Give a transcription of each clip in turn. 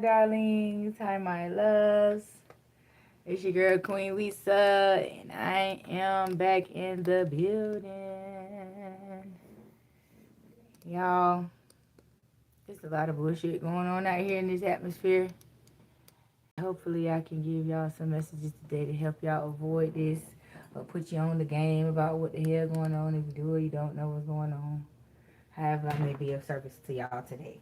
Darlings, hi my loves. It's your girl Queen Lisa, and I am back in the building. Y'all, there's a lot of bullshit going on out here in this atmosphere. Hopefully, I can give y'all some messages today to help y'all avoid this or put you on the game about what the hell going on. If you do or you don't know what's going on, however, I may be of service to y'all today.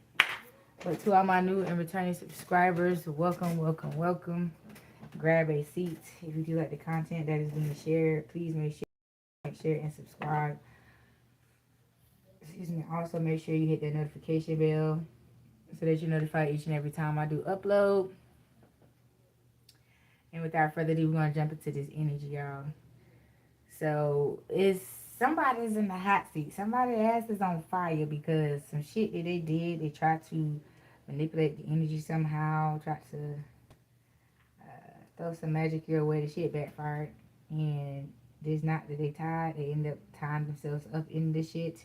But to all my new and returning subscribers, welcome, welcome, welcome. Grab a seat. If you do like the content that is being shared, please make sure you like, share, and subscribe. Excuse me. Also, make sure you hit that notification bell so that you're notified each and every time I do upload. And without further ado, we're going to jump into this energy, y'all. So, somebody's in the hot seat. Somebody's ass is on fire because some shit that they did, they tried to manipulate the energy somehow, tried to throw some magic your way. The shit backfired. And this not that they tied. They end up tying themselves up in this shit.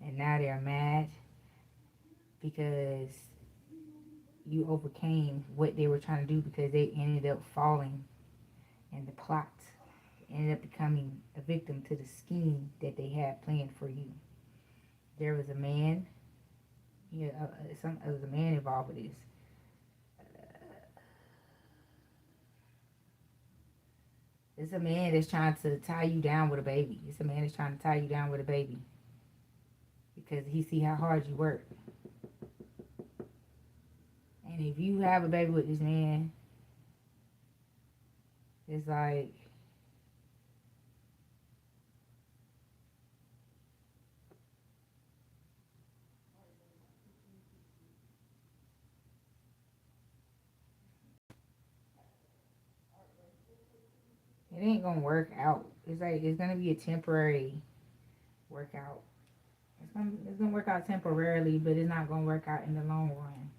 And now they're mad because you overcame what they were trying to do because they ended up falling in the plot. Ended up becoming a victim to the scheme that they had planned for you. There was a man. Yeah, there was a man involved with this. It's a man that's trying to tie you down with a baby. It's a man that's trying to tie you down with a baby because he see how hard you work. And if you have a baby with this man, it's like it ain't gonna work out. It's like it's gonna be a temporary workout. It's gonna work out temporarily, but it's not gonna work out in the long run.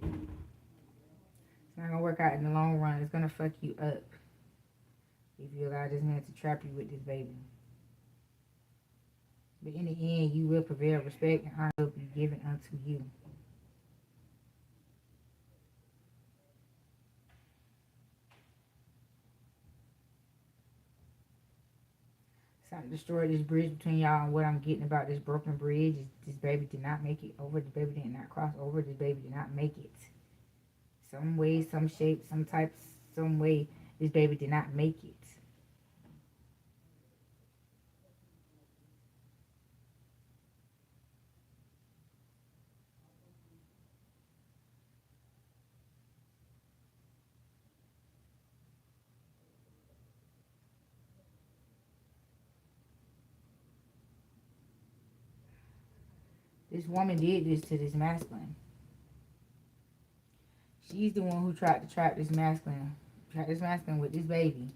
It's not gonna work out in the long run. It's gonna fuck you up if you allow this man to trap you with this baby. But in the end, you will prevail. Respect and honor will be given unto you. Something destroyed this bridge between y'all, and what I'm getting about this broken bridge is this baby did not make it over. This baby did not cross over. This baby did not make it. Some way, some shape, some type, some way, this baby did not make it. This woman did this to this masculine. She's the one who tried to trap this masculine with this baby.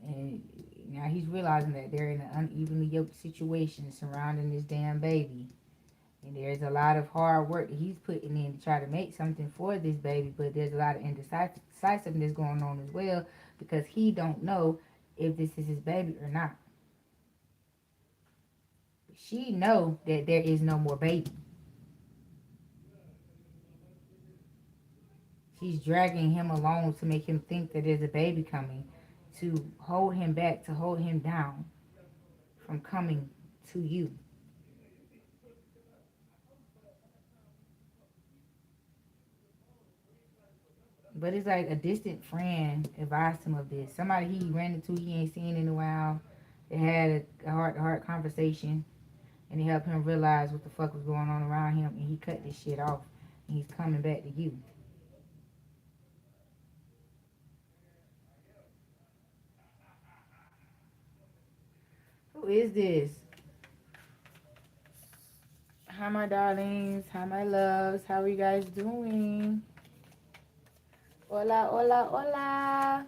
And now he's realizing that they're in an unevenly yoked situation surrounding this damn baby. And there's a lot of hard work that he's putting in to try to make something for this baby, but there's a lot of indecisiveness going on as well because he don't know if this is his baby or not. She know that there is no more baby. She's dragging him along to make him think that there's a baby coming, to hold him back, to hold him down from coming to you. But it's like a distant friend advised him of this. Somebody he ran into, he ain't seen in a while. They had a heart-to-heart conversation, and it helped him realize what the fuck was going on around him, and he cut this shit off, and he's coming back to you. Who is this? Hi, my darlings. Hi, my loves. How are you guys doing? Hola, hola, hola.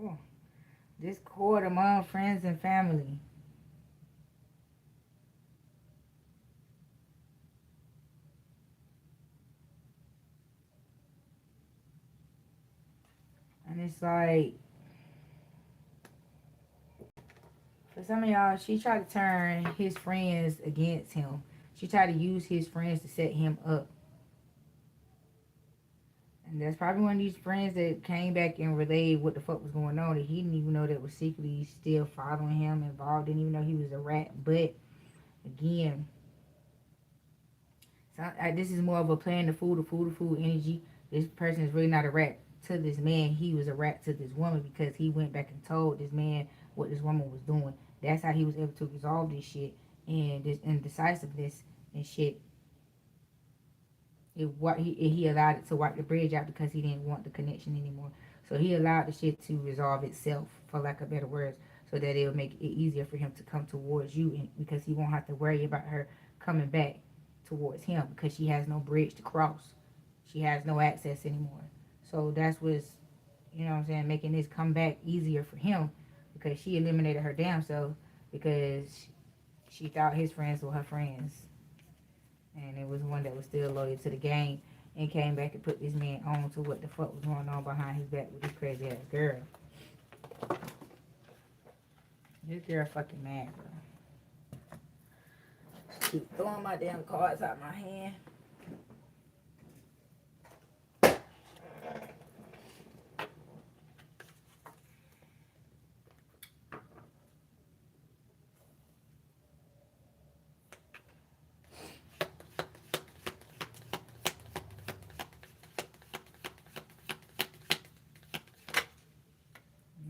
Oh, discord among friends and family. it's like, for some of y'all, she tried to turn his friends against him. She tried to use his friends to set him up. And that's probably one of these friends that came back and relayed what the fuck was going on. That he didn't even know that was secretly still following him, involved. Didn't even know he was a rat. But again, so this is more of a playing the fool energy. This person is really not a rat to this man. He was a rat to this woman because he went back and told this man what this woman was doing. That's how he was able to resolve this shit and this indecisiveness and shit. He allowed it to wipe the bridge out because he didn't want the connection anymore. So he allowed the shit to resolve itself, for lack of better words, so that it'll make it easier for him to come towards you, and because he won't have to worry about her coming back towards him because she has no bridge to cross. She has no access anymore. So that's what's, you know what I'm saying, making this come back easier for him because she eliminated her damn self because she thought his friends were her friends. And it was one that was still loyal to the game and came back and put this man on to what the fuck was going on behind his back with this crazy ass girl. This girl fucking mad, bro. Just keep throwing my damn cards out my hand.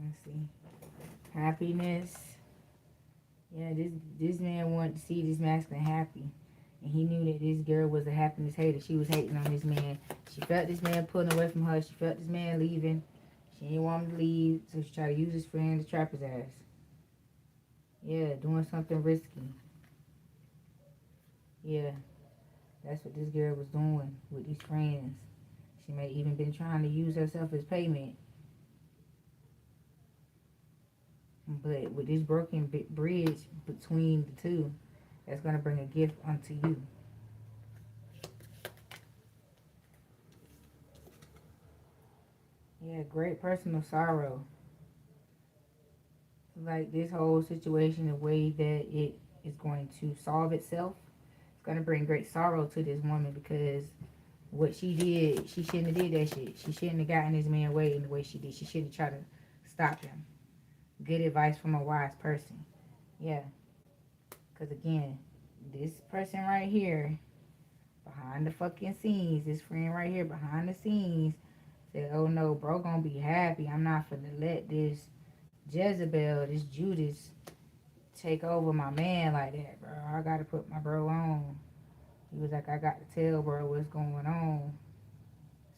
Let's see. Happiness. Yeah, this man wanted to see this masculine happy. And he knew that this girl was a happiness hater. She was hating on this man. She felt this man pulling away from her. She felt this man leaving. She didn't want him to leave, so she tried to use his friend to trap his ass. Yeah, doing something risky. Yeah, that's what this girl was doing with these friends. She may even been trying to use herself as payment. But with this broken bridge between the two, that's going to bring a gift unto you. Yeah, great personal sorrow. Like this whole situation, the way that it is going to solve itself, it's going to bring great sorrow to this woman because what she did, she shouldn't have did that shit. She shouldn't have gotten this man way in the way she did. She should have tried to stop him. Good advice from a wise person. Yeah. Because again, this person right here, behind the fucking scenes, this friend right here behind the scenes, said, oh no, bro gonna be happy. I'm not finna let this Jezebel, this Judas, take over my man like that, bro. I gotta put my bro on. He was like, I got to tell bro what's going on.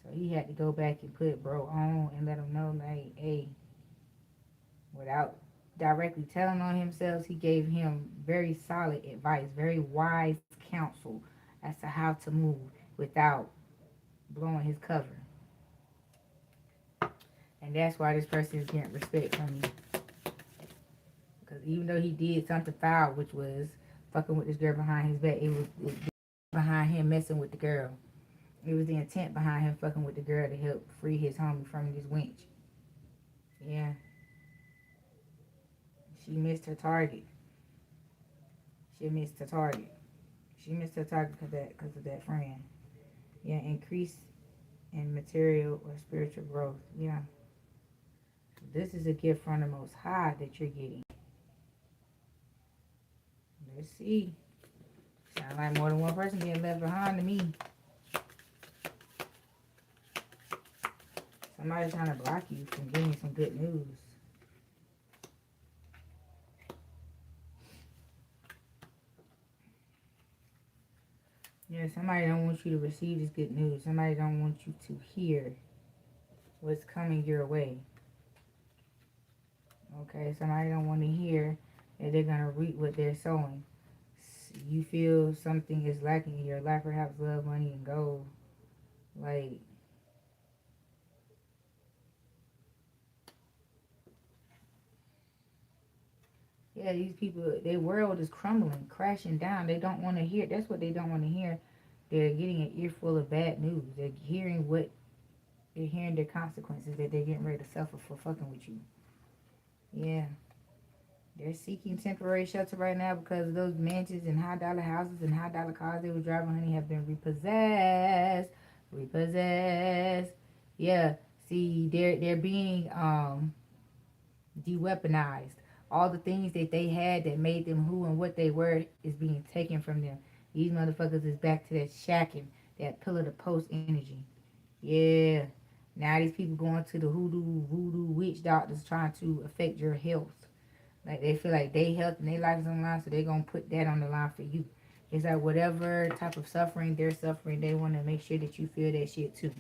So he had to go back and put bro on and let him know, like, hey, without directly telling on himself, he gave him very solid advice, very wise counsel as to how to move without blowing his cover. And that's why this person is getting respect from you. Because even though he did something foul, which was fucking with this girl behind his back, it was behind him messing with the girl. It was the intent behind him fucking with the girl to help free his homie from this wench. Yeah. She missed her target. She missed her target. She missed her target because of that friend. Yeah, increase in material or spiritual growth. Yeah. This is a gift from the Most High that you're getting. Let's see. Sound like more than one person getting left behind to me. Somebody's trying to block you from getting some good news. Yeah, somebody don't want you to receive this good news. Somebody don't want you to hear what's coming your way. Okay, somebody don't want to hear that they're going to reap what they're sowing. You feel something is lacking in your life, perhaps love, money, and gold. Like, yeah, these people, their world is crumbling, crashing down. They don't want to hear. That's what they don't want to hear. They're getting an earful of bad news. They're hearing what they're hearing their consequences that they're getting ready to suffer for fucking with you. Yeah. They're seeking temporary shelter right now because of those mansions and high dollar houses and high dollar cars they were driving, honey, have been repossessed. Repossessed. Yeah. See, they're being de-weaponized. All the things that they had that made them who and what they were is being taken from them. These motherfuckers is back to that shacking, that pillar to post energy. Yeah. Now these people going to the hoodoo, voodoo, witch doctors trying to affect your health. Like they feel like they health and their life is on the line, so they're gonna put that on the line for you. It's like whatever type of suffering they're suffering, they want to make sure that you feel that shit too.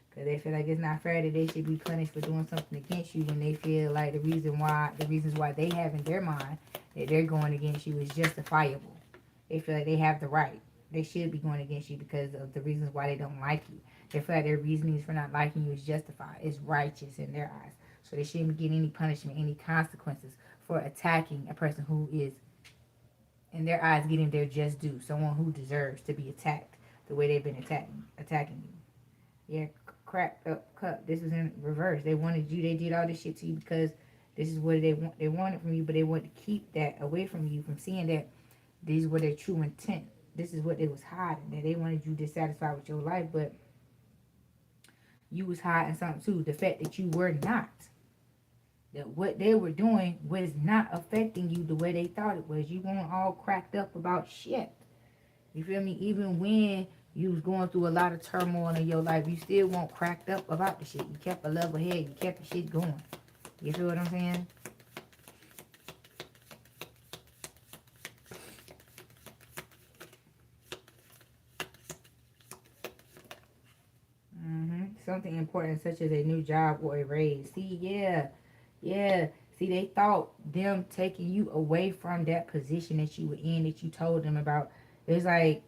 Because they feel like it's not fair that they should be punished for doing something against you when they feel like the reasons why they have in their mind that they're going against you is justifiable. They feel like they have the right. They should be going against you because of the reasons why they don't like you. They feel like their reasonings for not liking you is justified. It's righteous in their eyes. So they shouldn't be getting any punishment, any consequences for attacking a person who is, in their eyes, getting their just due. Someone who deserves to be attacked the way they've been attacking you. Yeah, cracked up cup. This was in reverse. They wanted you. They did all this shit to you because this is what they wanted from you, but they wanted to keep that away from you, from seeing that these were their true intent. This is what they was hiding. That they wanted you dissatisfied with your life, but you was hiding something too. The fact that you were not. That what they were doing was not affecting you the way they thought it was. You weren't all cracked up about shit. You feel me? Even when you was going through a lot of turmoil in your life, you still weren't cracked up about the shit. You kept a level head. You kept the shit going. You feel what I'm saying? Something important such as a new job or a raise. See, yeah. Yeah. See, they thought them taking you away from that position that you were in, that you told them about. It's like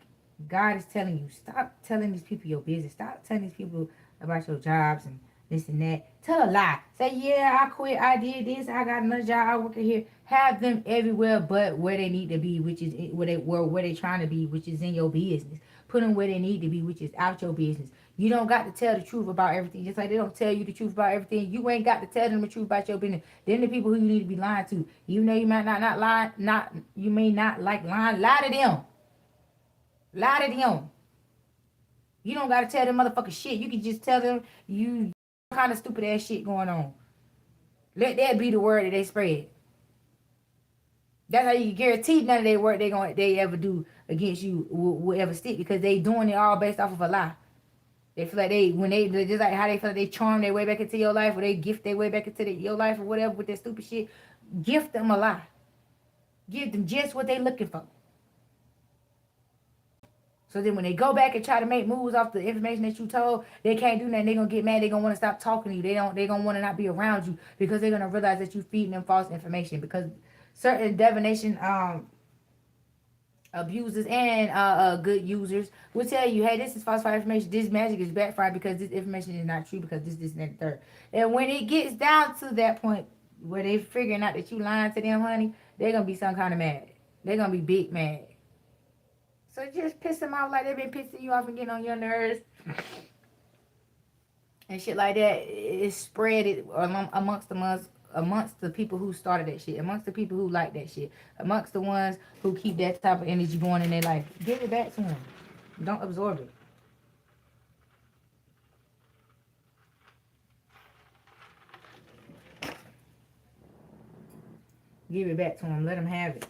God is telling you, stop telling these people your business. Stop telling these people about your jobs and this and that. Tell a lie. Say, yeah, I quit. I did this. I got another job. I work here. Have them everywhere but where they need to be, which is where they trying to be, which is in your business. Put them where they need to be, which is out your business. You don't got to tell the truth about everything. Just like they don't tell you the truth about everything. You ain't got to tell them the truth about your business. Then the people who you need to be lying to. Even though you might not lie, you may not like lying. Lie to them. Lie to them. You don't got to tell them motherfucking shit. You can just tell them you kind of stupid ass shit going on. Let that be the word that they spread. That's how you can guarantee none of their work they ever do against you will ever stick, because they doing it all based off of a lie. They feel like they just like how they feel like they charm their way back into your life, or they gift their way back into your life or whatever with their stupid shit. Gift them a lie. Give them just what they looking for. So then when they go back and try to make moves off the information that you told, they can't do nothing. They're going to get mad. They're going to want to stop talking to you. They're going to want to not be around you because they're going to realize that you're feeding them false information, because certain divination abusers and good users will tell you, hey, this is falsified information. This magic is backfired because this information is not true, because this, and that, third. And when it gets down to that point where they figuring out that you lying to them, honey, they're going to be some kind of mad. They're going to be big mad. So just piss them off like they've been pissing you off and getting on your nerves. And shit like that. It's spread it amongst the people who started that shit, amongst the people who like that shit, amongst the ones who keep that type of energy going in their life. Give it back to them. Don't absorb it. Give it back to them. Let them have it.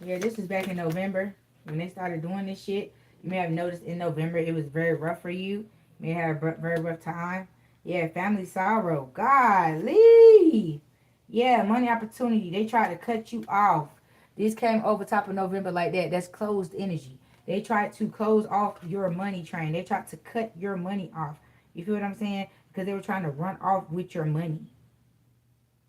Yeah, this is back in November when they started doing this shit. You may have noticed in November it was very rough for you. You may have a very rough time. Yeah, family sorrow. Golly. Yeah, money opportunity. They tried to cut you off. This came over top of November like that. That's closed energy. They tried to close off your money train. They tried to cut your money off. You feel what I'm saying? Because they were trying to run off with your money.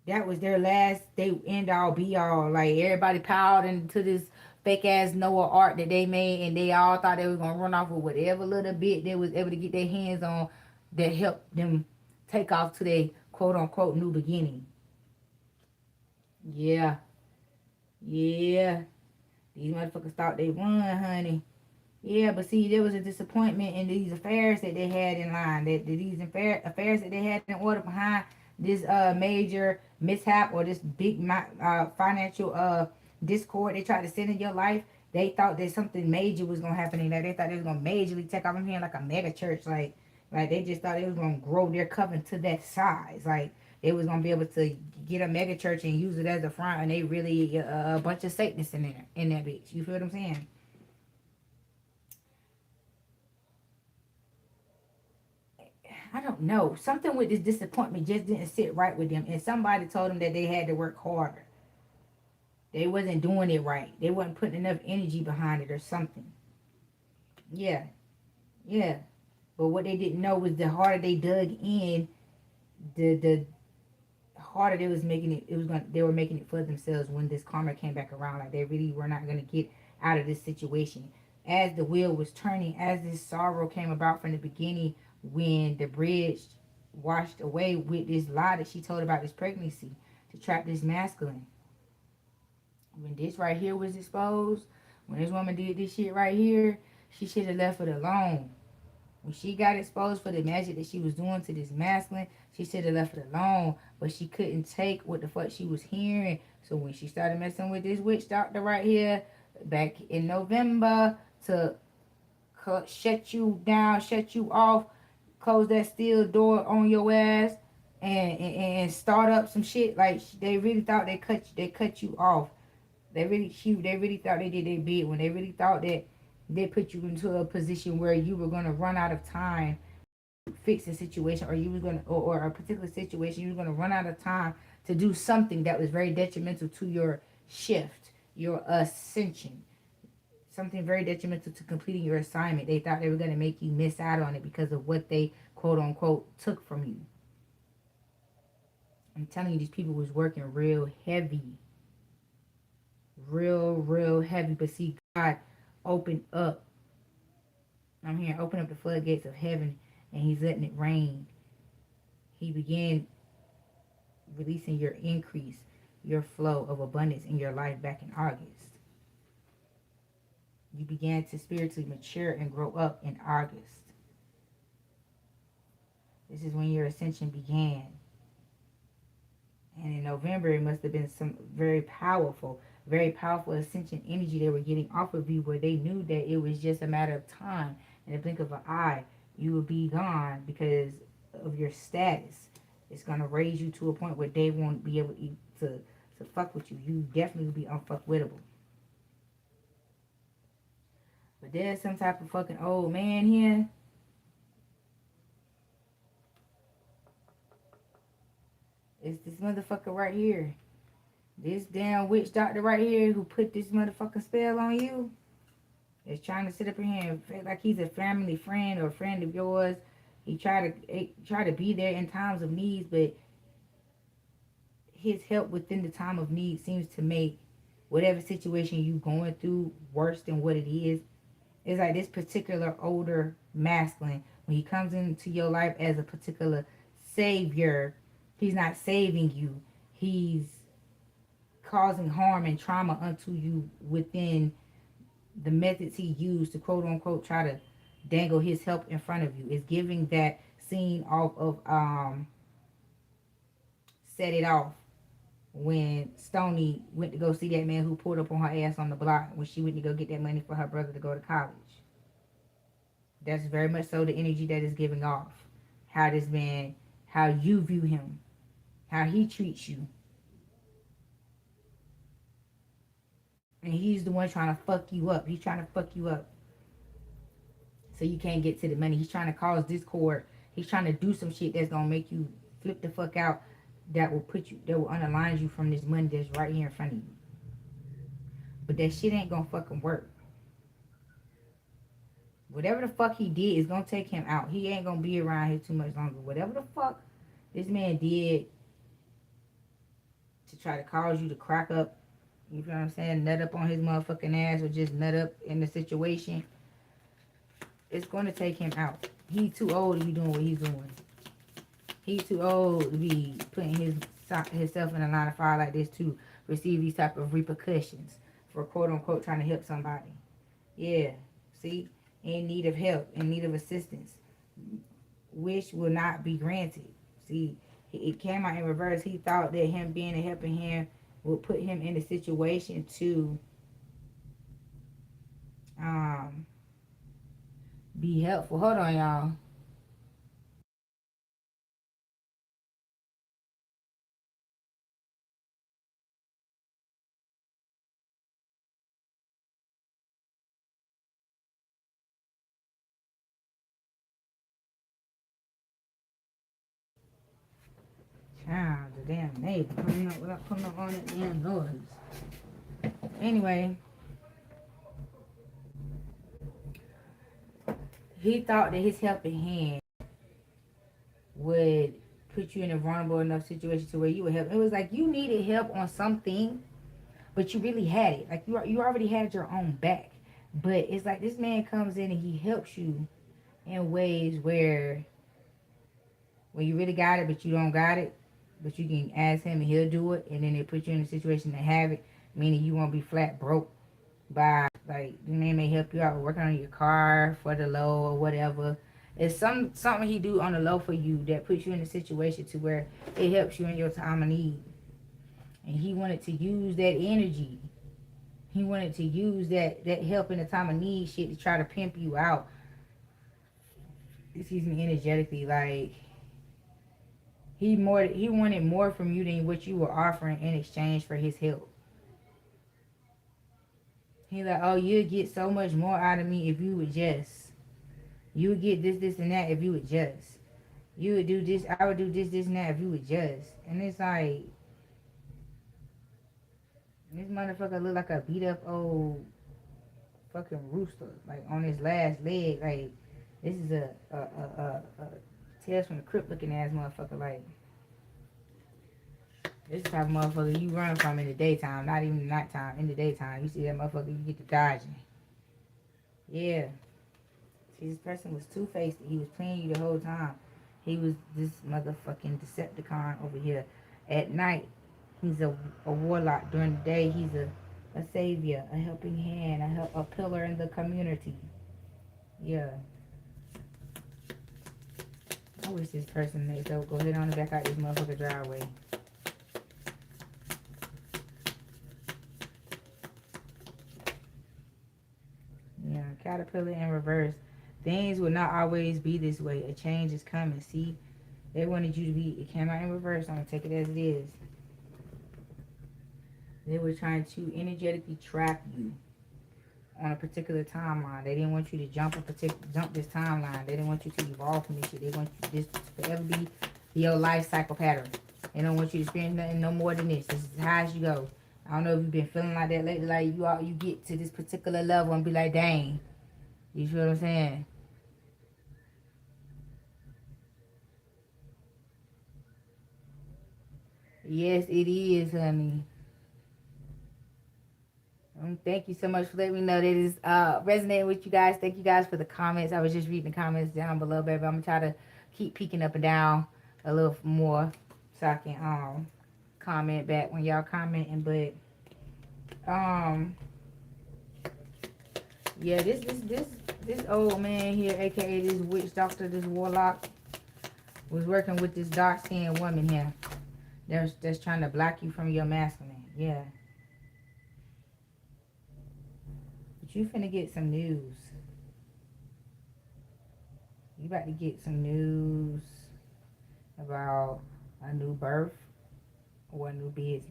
That was their last, they end all be all. Like everybody piled into this fake ass Noah art that they made, and they all thought they was gonna run off with whatever little bit they was able to get their hands on that helped them take off to their quote unquote new beginning. Yeah. Yeah. These motherfuckers thought they won, honey. Yeah, but see, there was a disappointment in these affairs that they had in line. That these affairs that they had in order behind this major mishap or this big financial discord they tried to send in your life. They thought that something major was gonna happen in that. They thought they was gonna majorly take off. I'm hearing like a mega church, like they just thought they was gonna grow their covenant to that size. Like they was gonna be able to get a mega church and use it as a front, and they really a bunch of Satanists in there in that bitch. You feel what I'm saying? I don't know. Something with this disappointment just didn't sit right with them. And somebody told them that they had to work harder. They wasn't doing it right. They wasn't putting enough energy behind it or something. Yeah, yeah. But what they didn't know was the harder they dug in, the harder they was making it. It was going. They were making it for themselves when this karma came back around. Like they really were not going to get out of this situation. As the wheel was turning, as this sorrow came about from the beginning, when the bridge washed away with this lie that she told about this pregnancy to trap this masculine. When this right here was exposed, when this woman did this shit right here, she should have left it alone. When she got exposed for the magic that she was doing to this masculine, she should have left it alone. But she couldn't take what the fuck she was hearing. So when she started messing with this witch doctor right here, back in November, to shut you down, shut you off, close that steel door on your ass, and start up some shit. Like they really thought they cut you off. They really thought they did their bid when they really thought that they put you into a position where you were gonna run out of time to fix a situation, or you was gonna or a particular situation you were gonna run out of time to do something that was very detrimental to your shift, your ascension, something very detrimental to completing your assignment. They thought they were gonna make you miss out on it because of what they quote unquote took from you. I'm telling you, these people was working real heavy, real heavy. But see, God opened up. I'm here, open up the floodgates of heaven, and He's letting it rain. He began releasing your increase, your flow of abundance in your life back in August. You began to spiritually mature and grow up in August. This is when your ascension began. And in November, it must have been some very powerful ascension energy they were getting off of you, where they knew that it was just a matter of time. In the blink of an eye, you will be gone because of your status. It's going to raise you to a point where they won't be able to fuck with you. You definitely will be unfuckwittable. But there's some type of fucking old man here. It's this motherfucker right here. This damn witch doctor right here who put this motherfucking spell on you is trying to sit up in here and feel like he's a family friend or a friend of yours. He try to be there in times of needs, but his help within the time of need seems to make whatever situation you going through worse than what it is. It's like this particular older masculine, when he comes into your life as a particular savior, he's not saving you. He's causing harm and trauma unto you within the methods he used to quote unquote try to dangle his help in front of you. It's giving that scene off of Set It Off, when Stoney went to go see that man who pulled up on her ass on the block when she went to go get that money for her brother to go to college. That's very much so the energy that is giving off. How this man, how you view him, how he treats you. And he's the one trying to fuck you up. He's trying to fuck you up so you can't get to the money. He's trying to cause discord. He's trying to do some shit that's going to make you flip the fuck out, that will unalign you from this money that's right here in front of you. But that shit ain't going to fucking work. Whatever the fuck he did is going to take him out. He ain't going to be around here too much longer. Whatever the fuck this man did to try to cause you to crack up, you know what I'm saying, nut up on his motherfucking ass, or just nut up in the situation, it's going to take him out. He's too old to be doing what he's doing. He's too old to be putting himself in a line of fire like this to receive these type of repercussions for quote unquote trying to help somebody. Yeah, see, in need of help, in need of assistance. Wish will not be granted. See, it came out in reverse. He thought that him being a helping hand would put him in a situation to um be helpful. Hold on, y'all. Child, the damn neighbor putting up without putting up on that damn noise. Anyway, he thought that his helping hand would put you in a vulnerable enough situation to where you would help. It was like you needed help on something, but you really had it. Like you already had your own back. But it's like this man comes in and he helps you in ways where when you really got it, but you don't got it, but you can ask him and he'll do it, and then they put you in a situation to have it, meaning you won't be flat broke by like the man may help you out with working on your car for the low or whatever. It's something he do on the low for you that puts you in a situation to where it helps you in your time of need. And he wanted to use that energy. He wanted to use that help in the time of need shit to try to pimp you out. Excuse me, energetically. Like he wanted more from you than what you were offering in exchange for his help. He like, oh, you'd get so much more out of me if you would just. You would get this, and that if you would just. You would do this, I would do this, and that if you would just. And it's like, this motherfucker look like a beat up old fucking rooster. Like on his last leg. Like, this is a Tales from the Crypt looking ass motherfucker. Like, this type of motherfucker you run from in the daytime, not even the nighttime, in the daytime. You see that motherfucker, you get to dodging. Yeah. See, this person was two-faced. He was playing you the whole time. He was this motherfucking Decepticon over here. At night, he's a warlock. During the day, he's a savior, a helping hand, a pillar in the community. Yeah. I wish this person made so go ahead on the back out this motherfucker driveway. Yeah, caterpillar in reverse. Things will not always be this way. A change is coming. See, they wanted you to be. It came out in reverse. I'm gonna take it as it is. They were trying to energetically trap you on a particular timeline. They didn't want you to jump this timeline. They didn't want you to evolve from this shit. They want this to forever be your life cycle pattern. They don't want you to experience nothing no more than this. This is as high as you go. I don't know if you've been feeling like that lately. Like you get to this particular level and be like, dang. You feel what I'm saying? Yes, it is, honey. Thank you so much for letting me know that it's resonating with you guys. Thank you guys for the comments. I was just reading the comments down below, baby. I'm gonna try to keep peeking up and down a little more so I can comment back when y'all commenting. But yeah, this old man here, aka this witch doctor, this warlock, was working with this dark skinned woman here. That's trying to block you from your masculine. Yeah. But you finna get some news. You about to get some news about a new birth or a new business.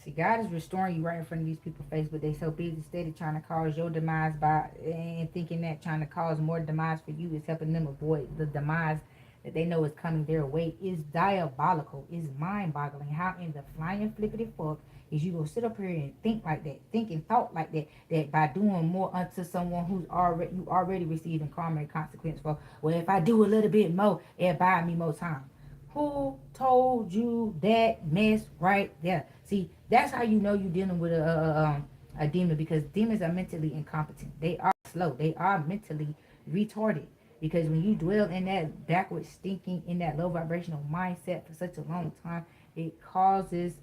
See, God is restoring you right in front of these people's face, but they so busy steady trying to cause your demise by and thinking that trying to cause more demise for you is helping them avoid the demise that they know is coming their way is diabolical. Is mind-boggling. How in the flying flippity fuck is you gonna sit up here and think like that, think and thought like that, that by doing more unto someone who's already receiving karma and consequence for, well, if I do a little bit more, it'll buy me more time. Who told you that mess right there? See, that's how you know you're dealing with a demon, because demons are mentally incompetent. They are slow. They are mentally retarded. Because when you dwell in that backwards thinking, in that low vibrational mindset for such a long time, It causes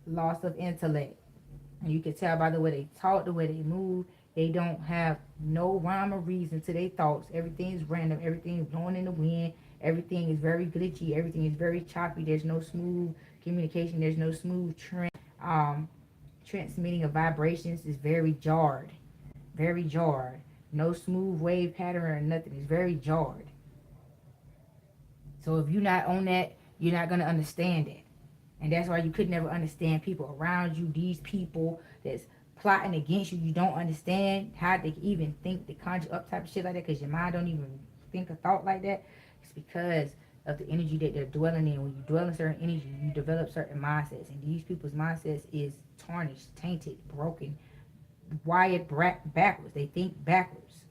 loss of intellect. And you can tell by the way they talk, the way they move. They don't have no rhyme or reason to their thoughts. Everything is random. Everything is blowing in the wind. Everything is very glitchy. Everything is very choppy. There's no smooth communication. There's no smooth um, transmitting of vibrations. Is very jarred. Very jarred. No smooth wave pattern or nothing. It's very jarred. So if you're not on that, you're not going to understand it. And that's why you could never understand people around you, these people that's plotting against you. You don't understand how they even think to conjure up type of shit like that, because your mind don't even think a thought like that. It's because of the energy that they're dwelling in. When you dwell in certain energy, you develop certain mindsets. And these people's mindsets is tarnished, tainted, broken, wired backwards. They think backwards.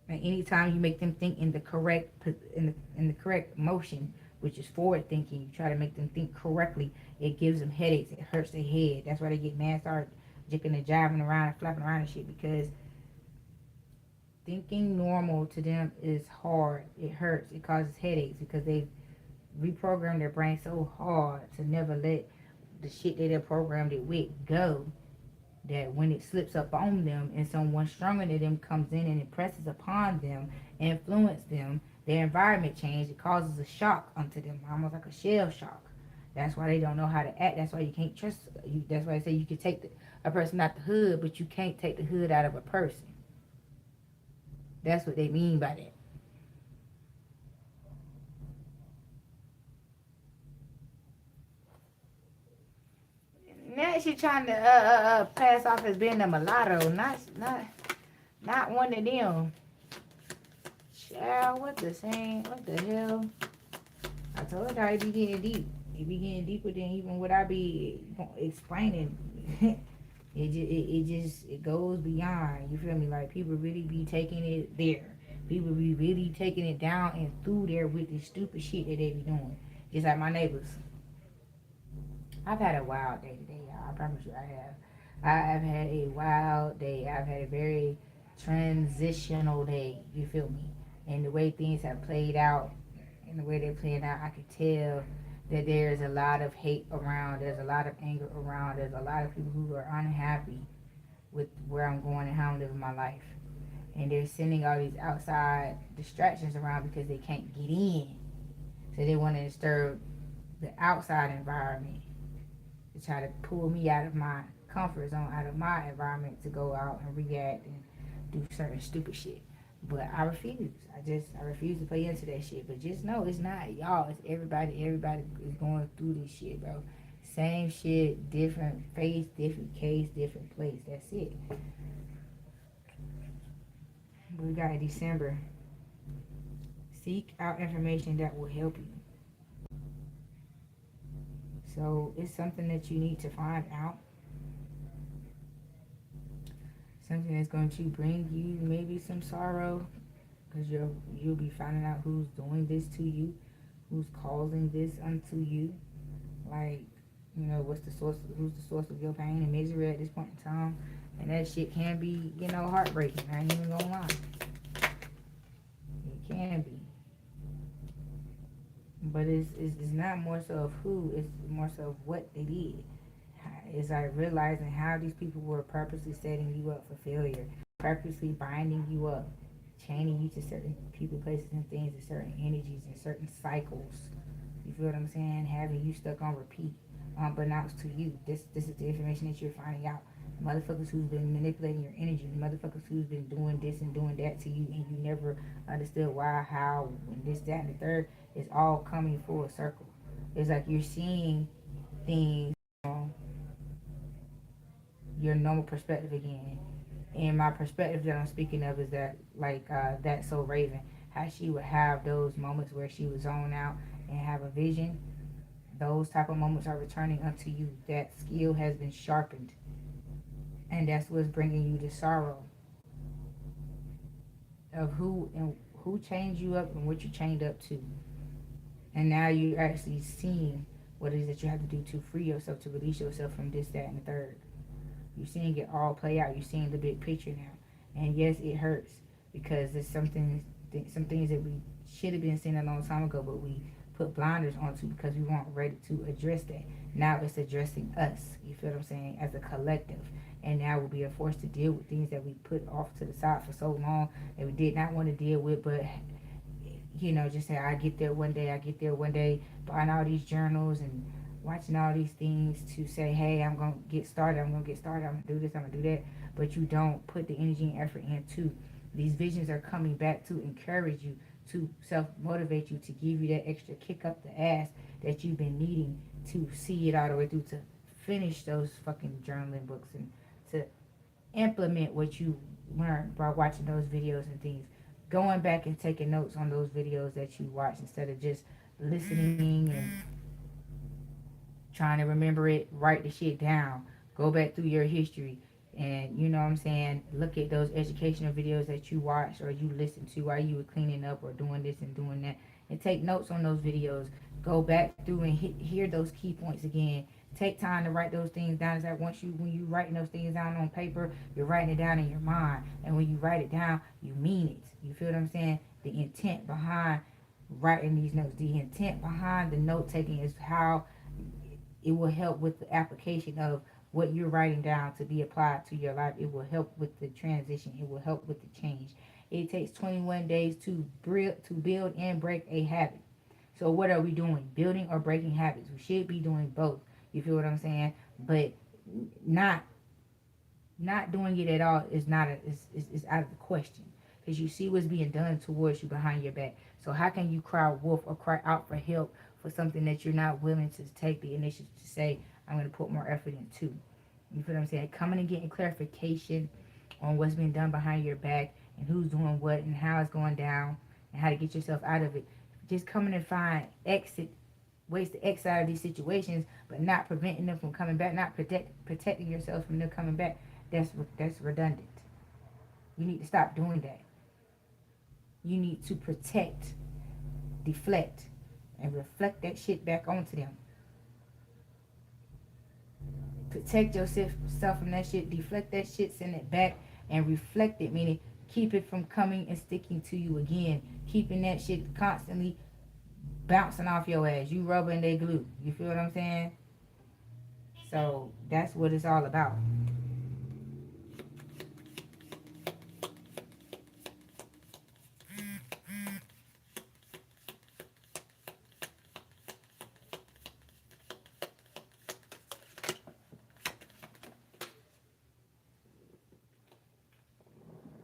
And anytime you make them think in the correct in the correct motion, which is forward thinking, you try to make them think correctly, it gives them headaches. It hurts their head. That's why they get mad, start jicking and jiving around and flapping around and shit, because thinking normal to them is hard. It hurts. It causes headaches because they've reprogrammed their brain so hard to never let the shit that they're programmed it with go, that when it slips up on them and someone stronger than them comes in and impresses upon them, influence them, their environment change, it causes a shock unto them, almost like a shell shock. That's why they don't know how to act. That's why you can't trust you. That's why I say you can take a person out the hood, but you can't take the hood out of a person. That's what they mean by that. Now she trying to pass off as being a mulatto, not one of them. Child, what the same? What the hell? I told her it be getting deep. It be getting deeper than even what I be explaining. It goes beyond. You feel me? Like people really be taking it there. People be really taking it down and through there with this stupid shit that they be doing. Just like my neighbors. I've had a wild day today, y'all. I promise you I have. I've had a wild day. I've had a very transitional day. You feel me? And the way things have played out, and the way they're playing out, I could tell that there's a lot of hate around. There's a lot of anger around. There's a lot of people who are unhappy with where I'm going and how I'm living my life. And they're sending all these outside distractions around because they can't get in. So they want to disturb the outside environment to try to pull me out of my comfort zone, out of my environment, to go out and react and do certain stupid shit. But I refuse. I refuse to play into that shit. But just know it's not y'all. It's everybody. Everybody is going through this shit, bro. Same shit, different face, different case, different place. That's it. We got December. Seek out information that will help you. So it's something that you need to find out. Something that's going to bring you maybe some sorrow, because you'll be finding out who's doing this to you, who's causing this unto you. Like, what's the source? Who's the source of your pain and misery at this point in time? And that shit can be, heartbreaking. I ain't even gonna lie. It can be. But it's not more so of who, it's more so of what they did. It's like realizing how these people were purposely setting you up for failure, purposely binding you up, chaining you to certain people, places, and things, and certain energies, and certain cycles. You feel what I'm saying? Having you stuck on repeat, unbeknownst to you. This is the information that you're finding out. Motherfuckers who's been manipulating your energy, motherfuckers who's been doing this and doing that to you, and you never understood why, how, and this, that, and the third, is all coming full circle. It's like you're seeing things from your normal perspective again. And my perspective that I'm speaking of is that, like, That's So Raven, how she would have those moments where she would zone out and have a vision. Those type of moments are returning unto you. That skill has been sharpened. And that's what's bringing you the sorrow of who chained you up and what you chained up to. And now you're actually seeing what it is that you have to do to free yourself, to release yourself from this, that, and the third. You're seeing it all play out. You're seeing the big picture now. And yes, it hurts because there's some things that we should have been seeing a long time ago, but we put blinders onto because we weren't ready to address that. Now it's addressing us. You feel what I'm saying? As a collective. And now we'll be forced to deal with things that we put off to the side for so long that we did not want to deal with, but just say I get there one day, I get there one day, buying all these journals and watching all these things to say, hey, I'm gonna get started, I'm gonna do this, I'm gonna do that. But you don't put the energy and effort into these visions are coming back to encourage you, to self-motivate you, to give you that extra kick up the ass that you've been needing to see it all the way through, to finish those fucking journaling books and to implement what you learned by watching those videos and things. Going back and taking notes on those videos that you watch instead of just listening and trying to remember it, write the shit down. Go back through your history and, you know what I'm saying, look at those educational videos that you watched or you listened to while you were cleaning up or doing this and doing that, and take notes on those videos. Go back through and hear those key points again. Take time to write those things down. It's like when you writing those things down on paper, you're writing it down in your mind. And when you write it down, you mean it. You feel what I'm saying? The intent behind writing these notes, the intent behind the note taking is how it will help with the application of what you're writing down to be applied to your life. It will help with the transition. It will help with the change. It takes 21 days to build and break a habit. So what are we doing? Building or breaking habits? We should be doing both. You feel what I'm saying? But not doing it at all is not is out of the question, because you see what's being done towards you behind your back. So how can you cry wolf or cry out for help for something that you're not willing to take the initiative to say, I'm going to put more effort into? You feel what I'm saying? Coming and getting clarification on what's being done behind your back and who's doing what and how it's going down and how to get yourself out of it. Just coming and find ways to exit out of these situations, but not preventing them from coming back, not protecting yourself from them coming back. That's redundant. You need to stop doing that. You need to protect, deflect, and reflect that shit back onto them. Protect yourself from that shit, deflect that shit, send it back, and reflect it, meaning keep it from coming and sticking to you again. Keeping that shit constantly bouncing off your ass. You rubber and they glue. You feel what I'm saying? So that's what it's all about.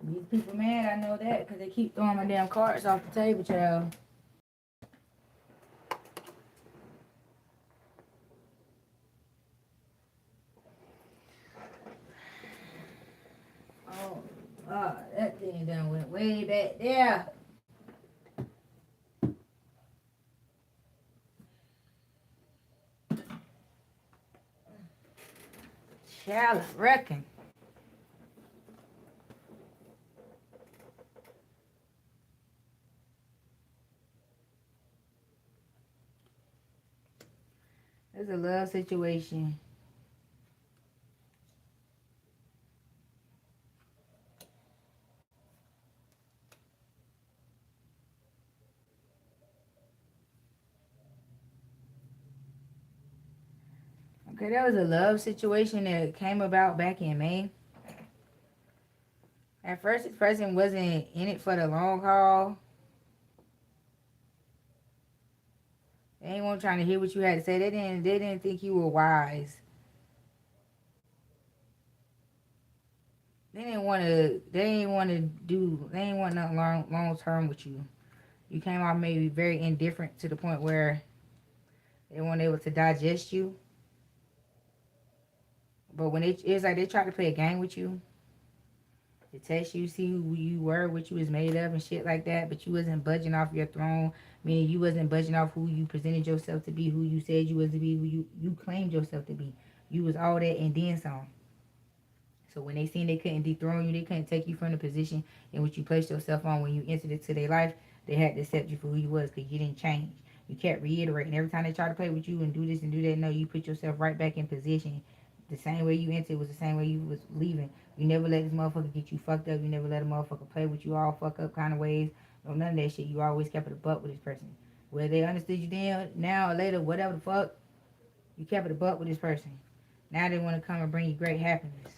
These people mad, I know that, because they keep throwing my damn cards off the table, child. Oh, that thing done went way back there. Child, I reckon. It's a love situation. Okay, that was a love situation that came about back in May. At first, this person wasn't in it for the long haul. They ain't want trying to hear what you had to say. They didn't think you were wise. They didn't want nothing long term with you. You came off maybe very indifferent to the point where they weren't able to digest you. But when it's like they tried to play a game with you, to test you, see who you were, what you was made of and shit like that, but you wasn't budging off your throne, meaning you wasn't budging off who you presented yourself to be, who you said you was to be, who you claimed yourself to be. You was all that and then some. So when they seen they couldn't dethrone you, they couldn't take you from the position in which you placed yourself on when you entered into their life, they had to accept you for who you was because you didn't change. You kept reiterating. Every time they try to play with you and do this and do that, no, you put yourself right back in position. The same way you entered was the same way you was leaving. You never let this motherfucker get you fucked up. You never let a motherfucker play with you all fuck up kind of ways. No, none of that shit. You always kept it a buck with this person. Whether they understood you then, now or later, whatever the fuck, you kept it a buck with this person. Now they want to come and bring you great happiness.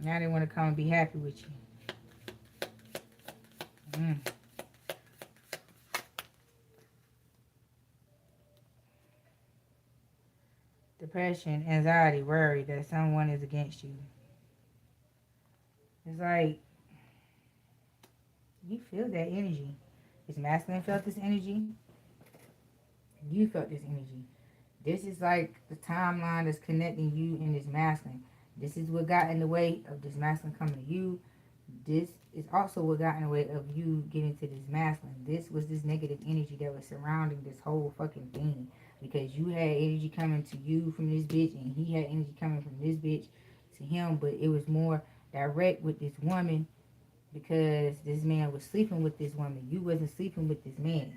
Now they want to come and be happy with you. Mm. Depression, anxiety, worry that someone is against you. It's like you feel that energy. This masculine felt this energy. You felt this energy. This is like the timeline that's connecting you and this masculine. This is what got in the way of this masculine coming to you. This is also what got in the way of you getting to this masculine. This was this negative energy that was surrounding this whole fucking thing. Because you had energy coming to you from this bitch, and he had energy coming from this bitch to him, but it was more direct with this woman because this man was sleeping with this woman. You wasn't sleeping with this man.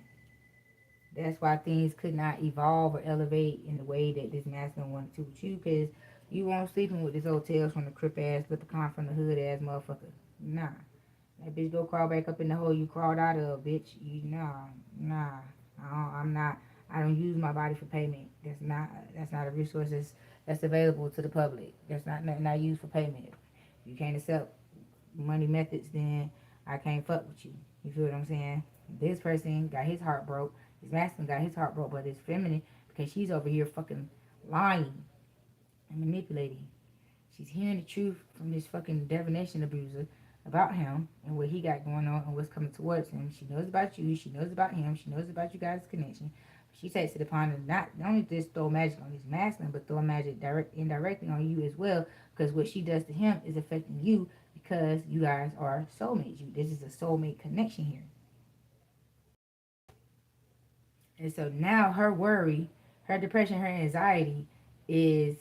That's why things could not evolve or elevate in the way that this masculine wanted to with you, because you weren't sleeping with this old tales from the crip ass, leprechaun from the hood ass motherfucker. Nah. That bitch go crawl back up in the hole you crawled out of, bitch. Nah. I'm not. I don't use my body for payment. That's not a resource that's available to the public. That's not nothing I use for payment. If you can't accept money methods, then I can't fuck with you. You feel what I'm saying? This person got his heart broke. His masculine got his heart broke, but it's feminine because she's over here fucking lying and manipulating. She's hearing the truth from this fucking divination abuser about him and what he got going on and what's coming towards him. She knows about you. She knows about him. She knows about you guys' connection. She takes it upon her not only just throw magic on his masculine, but throw magic indirectly on you as well. Because what she does to him is affecting you because you guys are soulmates. This is a soulmate connection here. And so now her worry, her depression, her anxiety is,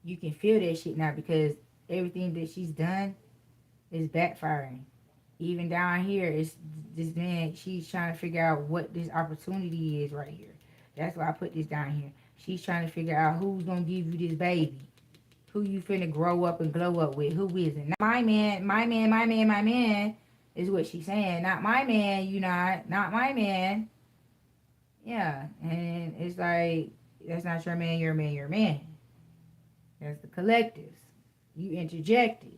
you can feel that shit now because everything that she's done is backfiring. Even down here, it's this man, she's trying to figure out what this opportunity is right here. That's why I put this down here. She's trying to figure out who's going to give you this baby. Who you finna grow up and glow up with. Who is it? Not my man is what she's saying. Not my man, you not my man. Yeah, and it's like, that's not your man, your man, your man. That's the collectives. You interjected.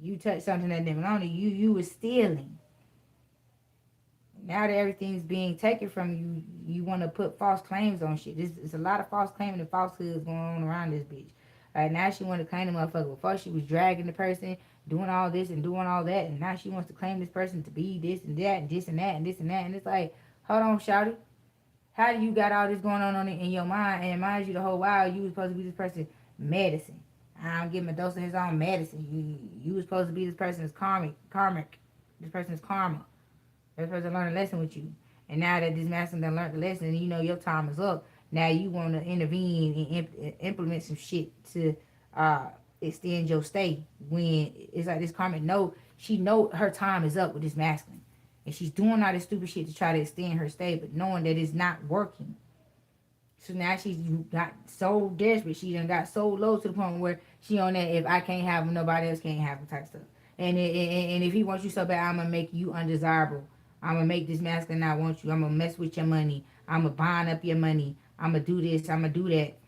You touched something that didn't belong to you. You was stealing. Now that everything's being taken from you, you want to put false claims on shit. There's a lot of false claiming and falsehoods going on around this bitch. Like now she want to claim the motherfucker. Before she was dragging the person, doing all this and doing all that, and now she wants to claim this person to be this and that and this and that and this and that. And it's like, hold on, shawty. How do you got all this going on in your mind? And mind you, the whole while you was supposed to be this person's medicine. I'm giving a dose of his own medicine. You was supposed to be this person's karmic. This person's karma. This person learned a lesson with you. And now that this master done learned the lesson and you know your time is up, now you want to intervene and implement some shit to extend your stay. When it's like this karmic she know her time is up with this masculine. And she's doing all this stupid shit to try to extend her stay, but knowing that it's not working. So now she's got so desperate. She done got so low to the point where she on that, if I can't have him, nobody else can't have him type stuff. And if he wants you so bad, I'm going to make you undesirable. I'm going to make this masculine not want you. I'm going to mess with your money. I'm going to bind up your money. I'm going to do this. I'm going to do that.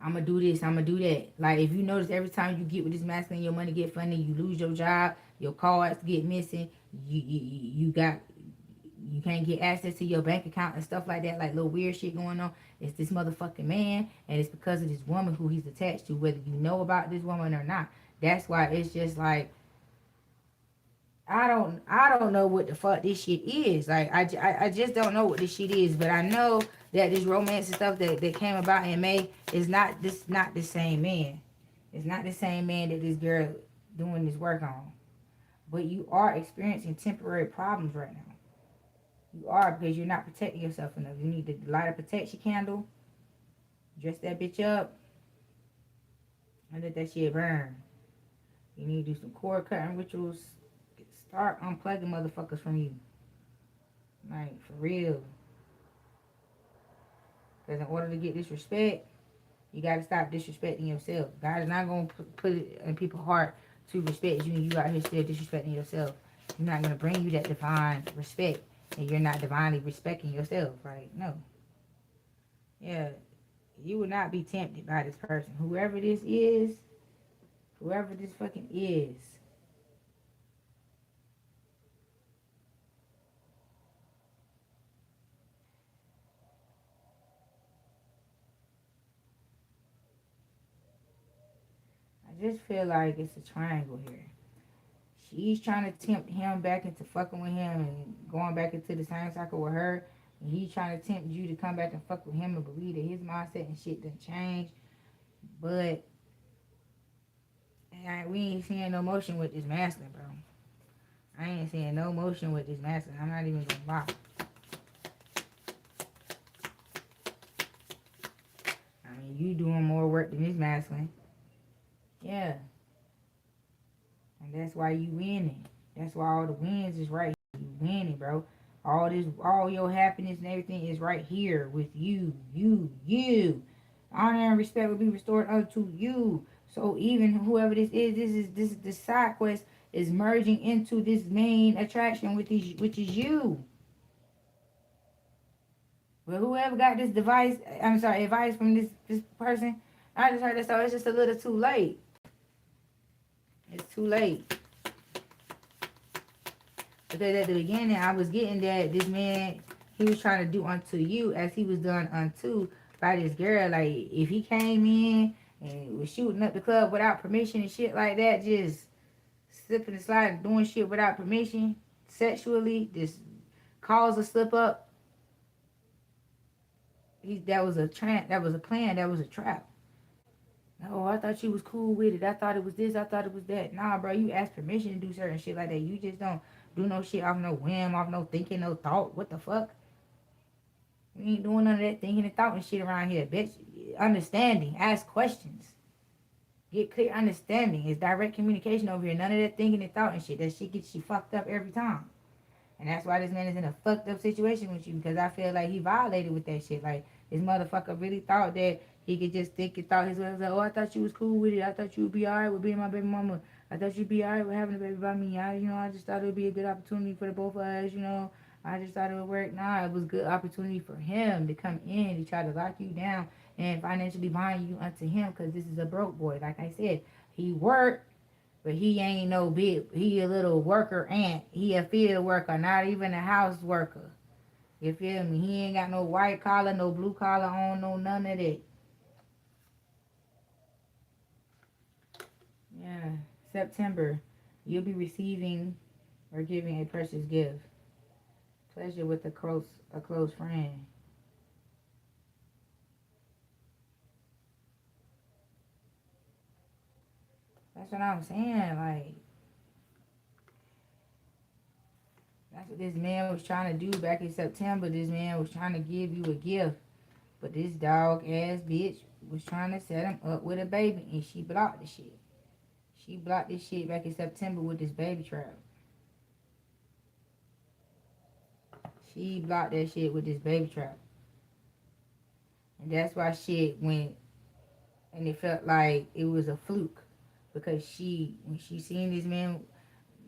I'm going to do this. I'm going to do that. Like, if you notice, every time you get with this masculine, your money get funny, you lose your job, your cards get missing, you can't get access to your bank account and stuff like that, like little weird shit going on. It's this motherfucking man, and it's because of this woman who he's attached to, whether you know about this woman or not. That's why it's just like, I don't know what the fuck this shit is. Like, I just don't know what this shit is, but I know that this romance and stuff that came about in May is not the same man. It's not the same man that this girl doing this work on. But you are experiencing temporary problems right now. You are, because you're not protecting yourself enough. You need to light a protection candle, dress that bitch up, and let that shit burn. You need to do some cord cutting rituals. Start unplugging motherfuckers from you. Like, for real. Because in order to get this respect, you got to stop disrespecting yourself. God is not going to put it in people's heart to respect you, and you out here still disrespecting yourself. You're not going to bring you that divine respect. And you're not divinely respecting yourself, right? No. Yeah. You will not be tempted by this person. Whoever this fucking is. I just feel like it's a triangle here. She's trying to tempt him back into fucking with him and going back into the same cycle with her. And he's trying to tempt you to come back and fuck with him and believe that his mindset and shit done change. But we ain't seeing no motion with this masculine, bro. I ain't seeing no motion with this masculine. I'm not even gonna lie. I mean, you doing more work than this masculine. Yeah. And that's why you winning. That's why all the wins is right here. You winning, bro. All your happiness and everything is right here with you. You. Honor and respect will be restored unto you. So even whoever this is the side quest is merging into this main attraction, which is you. But whoever got this advice from this person, I just heard that, so it's just a little too late. It's too late. Because at the beginning, I was getting that this man, he was trying to do unto you as he was done unto by this girl. Like, if he came in and was shooting up the club without permission and shit like that, just slipping and sliding, doing shit without permission, sexually, just cause a slip up, that was a plan, that was a trap. Oh, I thought you was cool with it. I thought it was this. I thought it was that. Nah, bro, you ask permission to do certain shit like that. You just don't do no shit off no whim, off no thinking, no thought. What the fuck? We ain't doing none of that thinking and thought and shit around here, bitch. Understanding. Ask questions. Get clear understanding. It's direct communication over here. None of that thinking and thought and shit. That shit gets you fucked up every time. And that's why this man is in a fucked up situation with you, because I feel like he violated with that shit. Like, this motherfucker really thought that he could just think and thought his way. Was like, oh, I thought you was cool with it. I thought you would be alright with being my baby mama. I thought you'd be alright with having a baby by me. I just thought it would be a good opportunity for the both of us. I just thought it would work. Nah, it was a good opportunity for him to come in, to try to lock you down and financially bind you unto him, because this is a broke boy. Like I said, he worked. But he ain't no big, he a little worker ant. He a field worker, not even a house worker. You feel me? He ain't got no white collar, no blue collar on, no none of that. Yeah. September, you'll be receiving or giving a precious gift. Pleasure with a close friend. That's what I'm saying. Like, that's what this man was trying to do back in September. This man was trying to give you a gift. But this dog ass bitch was trying to set him up with a baby, and she blocked the shit. She blocked this shit back in September with this baby trap. She blocked that shit with this baby trap. And that's why shit went, and it felt like it was a fluke. Because when she seen this man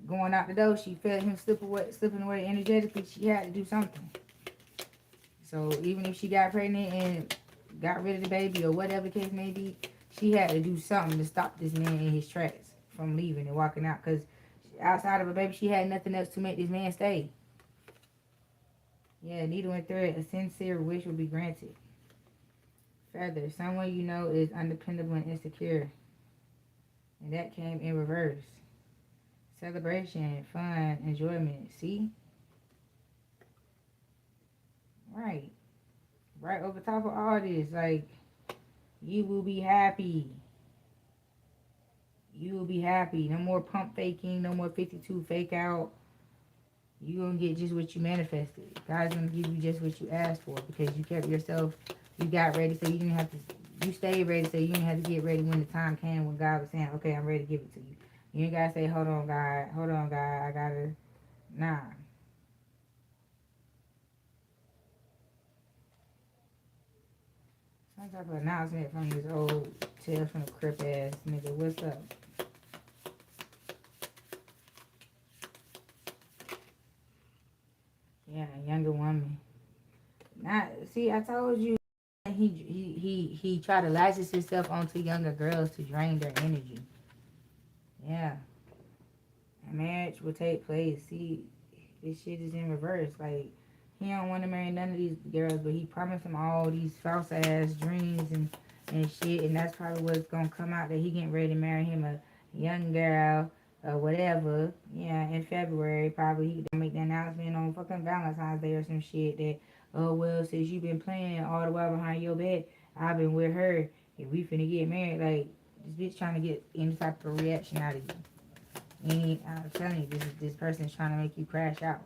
going out the door, she felt him slipping away energetically. She had to do something. So even if she got pregnant and got rid of the baby or whatever the case may be, she had to do something to stop this man in his tracks from leaving and walking out. Because outside of a baby, she had nothing else to make this man stay. Yeah, needle and thread, a sincere wish will be granted. Feather, someone you know is undependable and insecure. And that came in reverse. Celebration, fun, enjoyment. See? Right. Right over top of all this. Like, you will be happy. You will be happy. No more pump faking. No more 52 fake out. You gonna get just what you manifested. God's gonna give you just what you asked for, because you kept yourself, you got ready, so you didn't have to, you stayed ready, so you didn't have to get ready when the time came, when God was saying, okay, I'm ready to give it to you. You ain't gotta say, hold on, God, I gotta, nah. Some type of announcement from this old Tales from the Crip ass nigga. What's up? See, I told you. He tried to latches himself onto younger girls to drain their energy. Yeah, a marriage will take place. See, this shit is in reverse. Like, he don't want to marry none of these girls, but he promised them all these false ass dreams and shit, and that's probably what's gonna come out, that he getting ready to marry him a young girl or whatever. Yeah, in February probably he gonna make the announcement on fucking Valentine's Day or some shit that, oh well, since you been playing all the while behind your back, I've been with her. If we finna get married, like, this bitch trying to get any type of reaction out of you. I'm telling you, this person's trying to make you crash out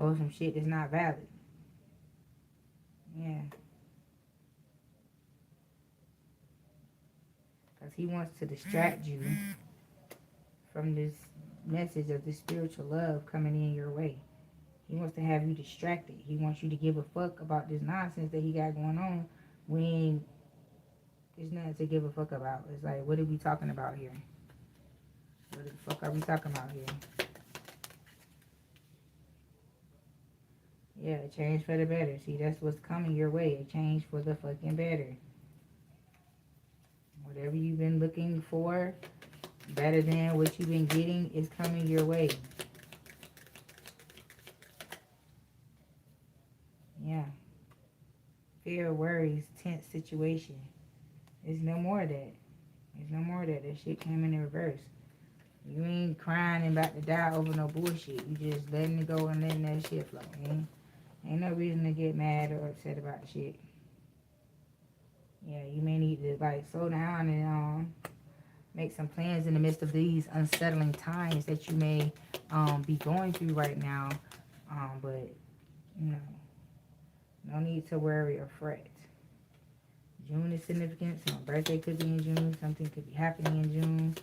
over some shit that's not valid. Yeah, because he wants to distract you from this message of this spiritual love coming in your way. He wants to have you distracted. He wants you to give a fuck about this nonsense that he got going on when there's nothing to give a fuck about. It's like, what are we talking about here? What the fuck are we talking about here? Yeah, a change for the better. See, that's what's coming your way. A change for the fucking better. Whatever you've been looking for, better than what you've been getting, is coming your way. Yeah. Fear, worries, tense situation. There's no more of that. There's no more of that. That shit came in reverse. You ain't crying and about to die over no bullshit. You just letting it go and letting that shit flow. Ain't no reason to get mad or upset about the shit. Yeah, you may need to like slow down and make some plans in the midst of these unsettling times that you may be going through right now. But you know, no need to worry or fret. June is significant. So my birthday could be in June. Something could be happening in June.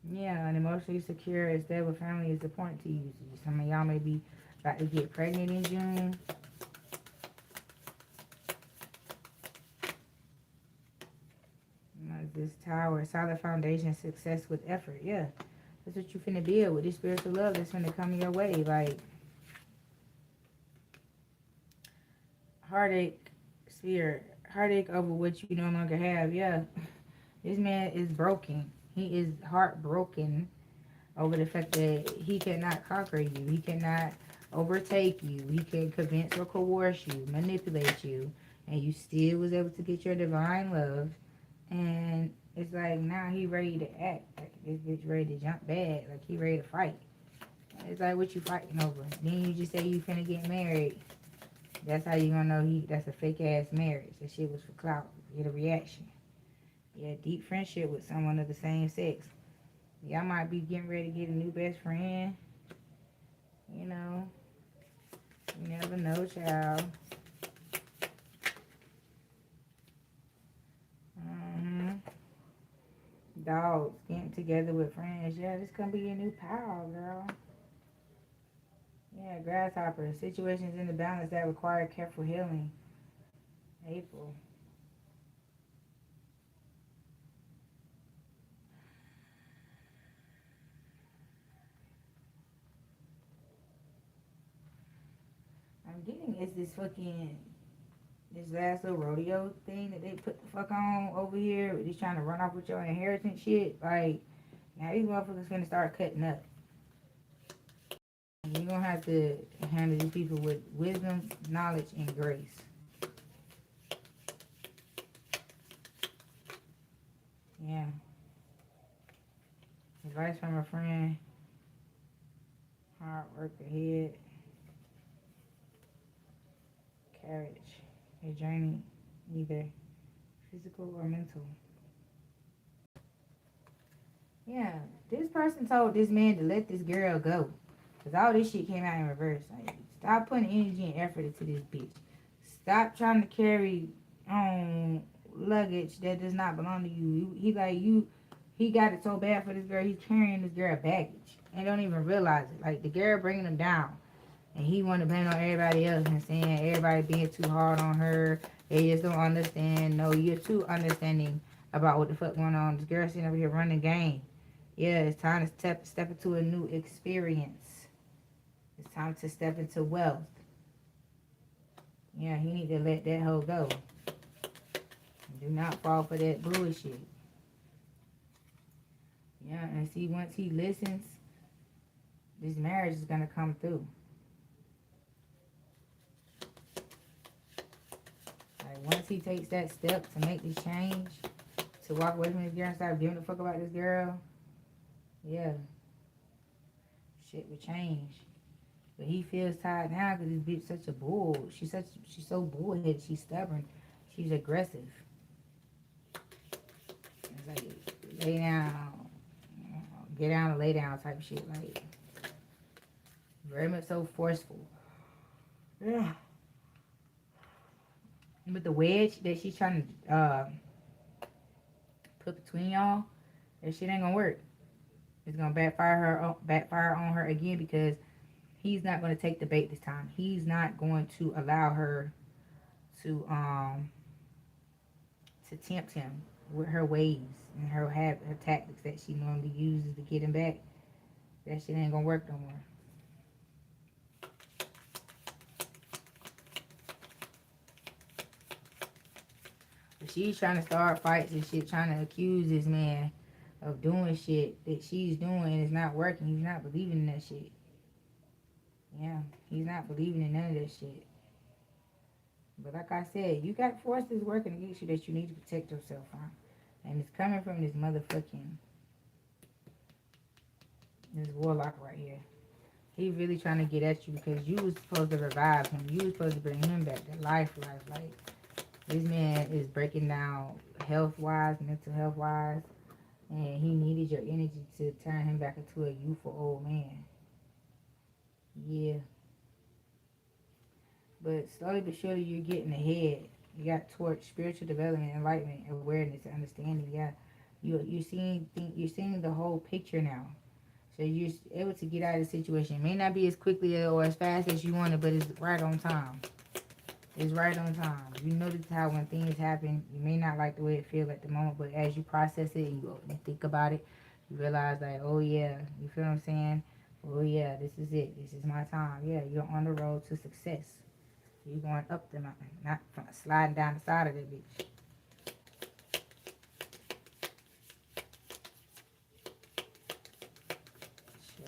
Yeah, an emotionally secure and stable family is important to you. Some of y'all may be about to get pregnant in June. This tower, solid foundation, success with effort. Yeah, that's what you finna build with this spiritual love that's finna come your way. Like, heartache, heartache over what you no longer have. Yeah, this man is broken. He is heartbroken over the fact that he cannot conquer you. He cannot overtake you. He can convince or coerce you, manipulate you, and you still was able to get your divine love. And it's like now he ready to act. Like, this bitch ready to jump bad. Like, he ready to fight. It's like, what you fighting over? Then you just say you finna get married. That's how you gonna know that's a fake ass marriage. That shit was for clout. Get a reaction. Yeah, deep friendship with someone of the same sex. Y'all might be getting ready to get a new best friend. You know, you never know, child. Dogs getting together with friends. Yeah, this gonna be your new pal, girl. Yeah, grasshopper. Situations in the balance that require careful healing. April. I'm getting is this last little rodeo thing that they put the fuck on over here. Just trying to run off with your inheritance shit. Like, now these motherfuckers finna start cutting up. You're gonna have to handle these people with wisdom, knowledge, and grace. Yeah. Advice from a friend. Hard work ahead. Courage. A journey, either physical or mental. Yeah. This person told this man to let this girl go. Because all this shit came out in reverse. Like, stop putting energy and effort into this bitch. Stop trying to carry luggage that does not belong to you. He got it so bad for this girl. He's carrying this girl baggage and don't even realize it. Like, the girl bringing him down, and he want to blame on everybody else and saying everybody being too hard on her. They just don't understand. No, you're too understanding about what the fuck going on. This girl sitting over here running the game. Yeah, it's time to step into a new experience. It's time to step into wealth. Yeah, he need to let that hoe go. Do not fall for that bullshit. Yeah, and see, once he listens, this marriage is gonna come through. Like, once he takes that step to make this change, to walk away from this girl and stop giving a fuck about this girl, yeah, shit would change. But he feels tired now because this bitch such a bull. She's so bullheaded. She's stubborn. She's aggressive. It's like lay down, get down and lay down type shit. Like very much so forceful. Yeah. But the wedge that she's trying to put between y'all, that shit ain't gonna work. It's gonna backfire on her again because he's not gonna take the bait this time. He's not going to allow her to tempt him with her ways and her tactics that she normally uses to get him back. That shit ain't gonna work no more. But she's trying to start fights and shit, trying to accuse this man of doing shit that she's doing and it's not working. He's not believing in that shit. Yeah, he's not believing in none of that shit. But like I said, you got forces working against you that you need to protect yourself from. And it's coming from this motherfucking, this warlock right here. He really trying to get at you because you was supposed to revive him. You was supposed to bring him back to life. Like, this man is breaking down health-wise, mental health-wise. And he needed your energy to turn him back into a youthful old man. Yeah. But slowly but surely you're getting ahead. You got towards spiritual development, enlightenment, awareness, understanding. Yeah. You're seeing the whole picture now. So you're able to get out of the situation. It may not be as quickly or as fast as you want it, but it's right on time. It's right on time. You notice how when things happen, you may not like the way it feels at the moment, but as you process it and you think about it, you realize like, oh yeah, you feel what I'm saying? Oh yeah, this is it. This is my time. Yeah, you're on the road to success. You're going up the mountain, not sliding down the side of that bitch.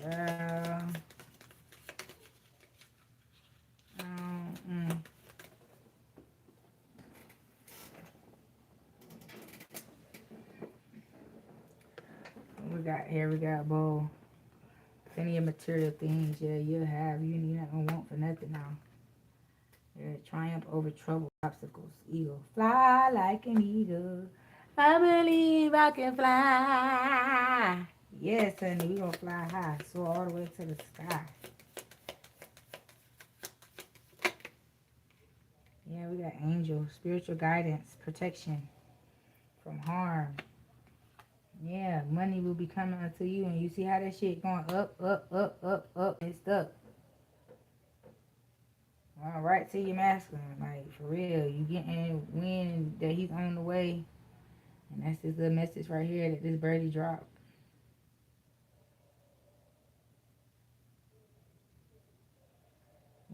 Child. We got both. Plenty of material things, yeah, you'll have. You're not gonna want for nothing now. Yeah, triumph over trouble, obstacles, eagle. Fly like an eagle. I believe I can fly. Yes, honey, we gonna fly high. Soar all the way to the sky. Yeah, we got angels, spiritual guidance, protection from harm. Yeah, money will be coming unto you, and you see how that shit going up, up, up, up, up, and stuck. All right to your masculine, like for real. You getting wind that he's on the way, and that's this little message right here that this birdie dropped.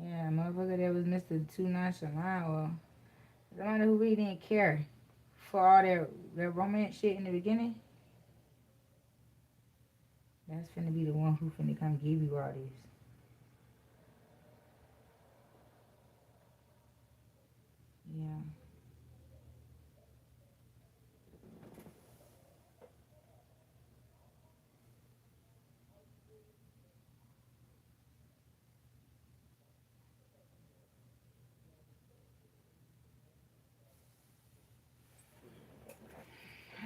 Yeah, motherfucker that was Mr. Too Nonchalant, well, somebody who really didn't care for all their romance shit in the beginning, that's finna be the one who finna come give you all this. Yeah.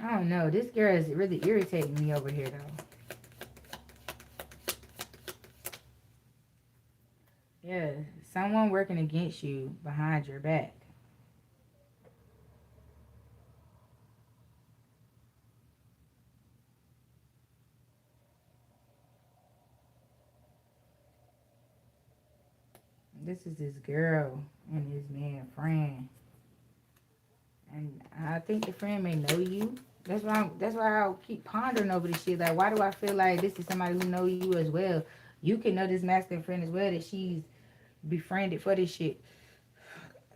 I don't know. This girl is really irritating me over here, though. Yeah, someone working against you behind your back. This is this girl and this man friend. And I think the friend may know you. That's why I keep pondering over this shit. Like, why do I feel like this is somebody who know you as well? You can know this masculine friend as well that she's befriended for this shit.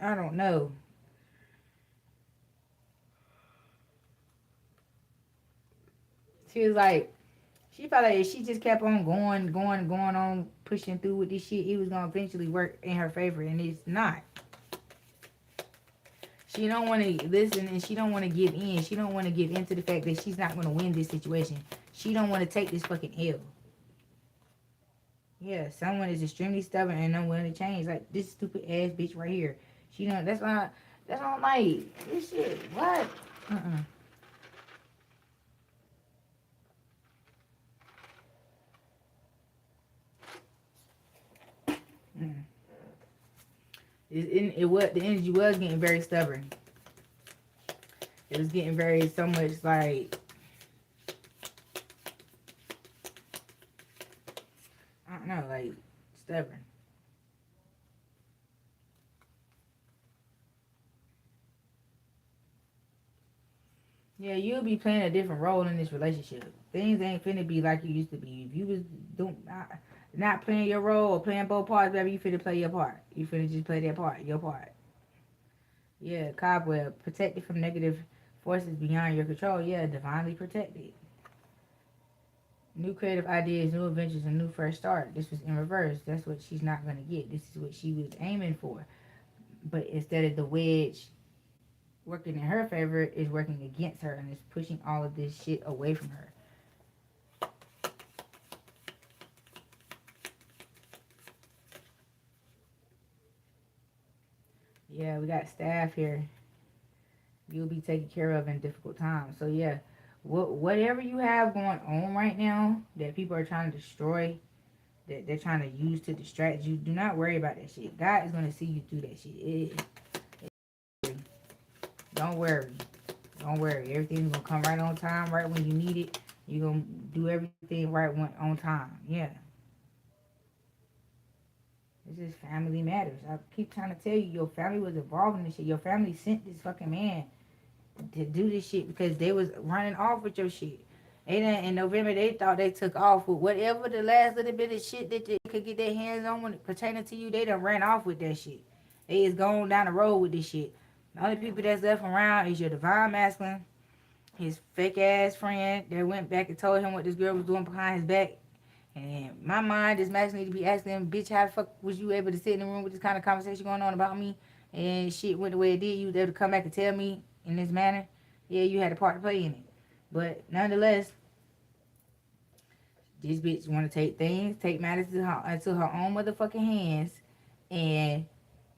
I don't know. She was like, she felt like if she just kept on going on, pushing through with this shit, it was gonna eventually work in her favor, and it's not. She don't want to listen, and she don't want to give in. She don't want to give in to the fact that she's not gonna win this situation. She don't want to take this fucking L. Yeah, someone is extremely stubborn and unwilling to change. Like this stupid ass bitch right here. She don't. That's not like this shit. What? Uh. Mm. It was the energy was getting very stubborn. It was getting very so much like I don't know, like stubborn. Yeah, you'll be playing a different role in this relationship. Things ain't finna be like you used to be. If you was doing not playing your role or playing both parts, baby, you finna play your part. You finna just play that part, your part. Yeah, cobweb, protected from negative forces beyond your control. Yeah, divinely protected. New creative ideas, new adventures, a new fresh start. This was in reverse. That's what she's not gonna get. This is what she was aiming for. But instead of the wedge working in her favor, is working against her and is pushing all of this shit away from her. Yeah, we got staff here. You'll be taken care of in difficult times. So yeah, whatever you have going on right now that people are trying to destroy, that they're trying to use to distract you, do not worry about that shit. God is gonna see you through that shit. Don't worry. Don't worry. Everything's gonna come right on time, right when you need it. You're gonna do everything right on time. Yeah. This is family matters. I keep trying to tell you, your family was involved in this shit. Your family sent this fucking man to do this shit because they was running off with your shit. They done, in November they thought they took off with whatever the last little bit of shit that they could get their hands on when it pertaining to you. They done ran off with that shit. They is going down the road with this shit. The only people that's left around is your divine masculine, his fake ass friend that went back and told him what this girl was doing behind his back. And my mind is maximally to be asking him, bitch, how the fuck was you able to sit in the room with this kind of conversation going on about me? And shit went the way it did. You was able to come back and tell me in this manner. Yeah, you had a part to play in it. But nonetheless, this bitch want to take matters into her own motherfucking hands and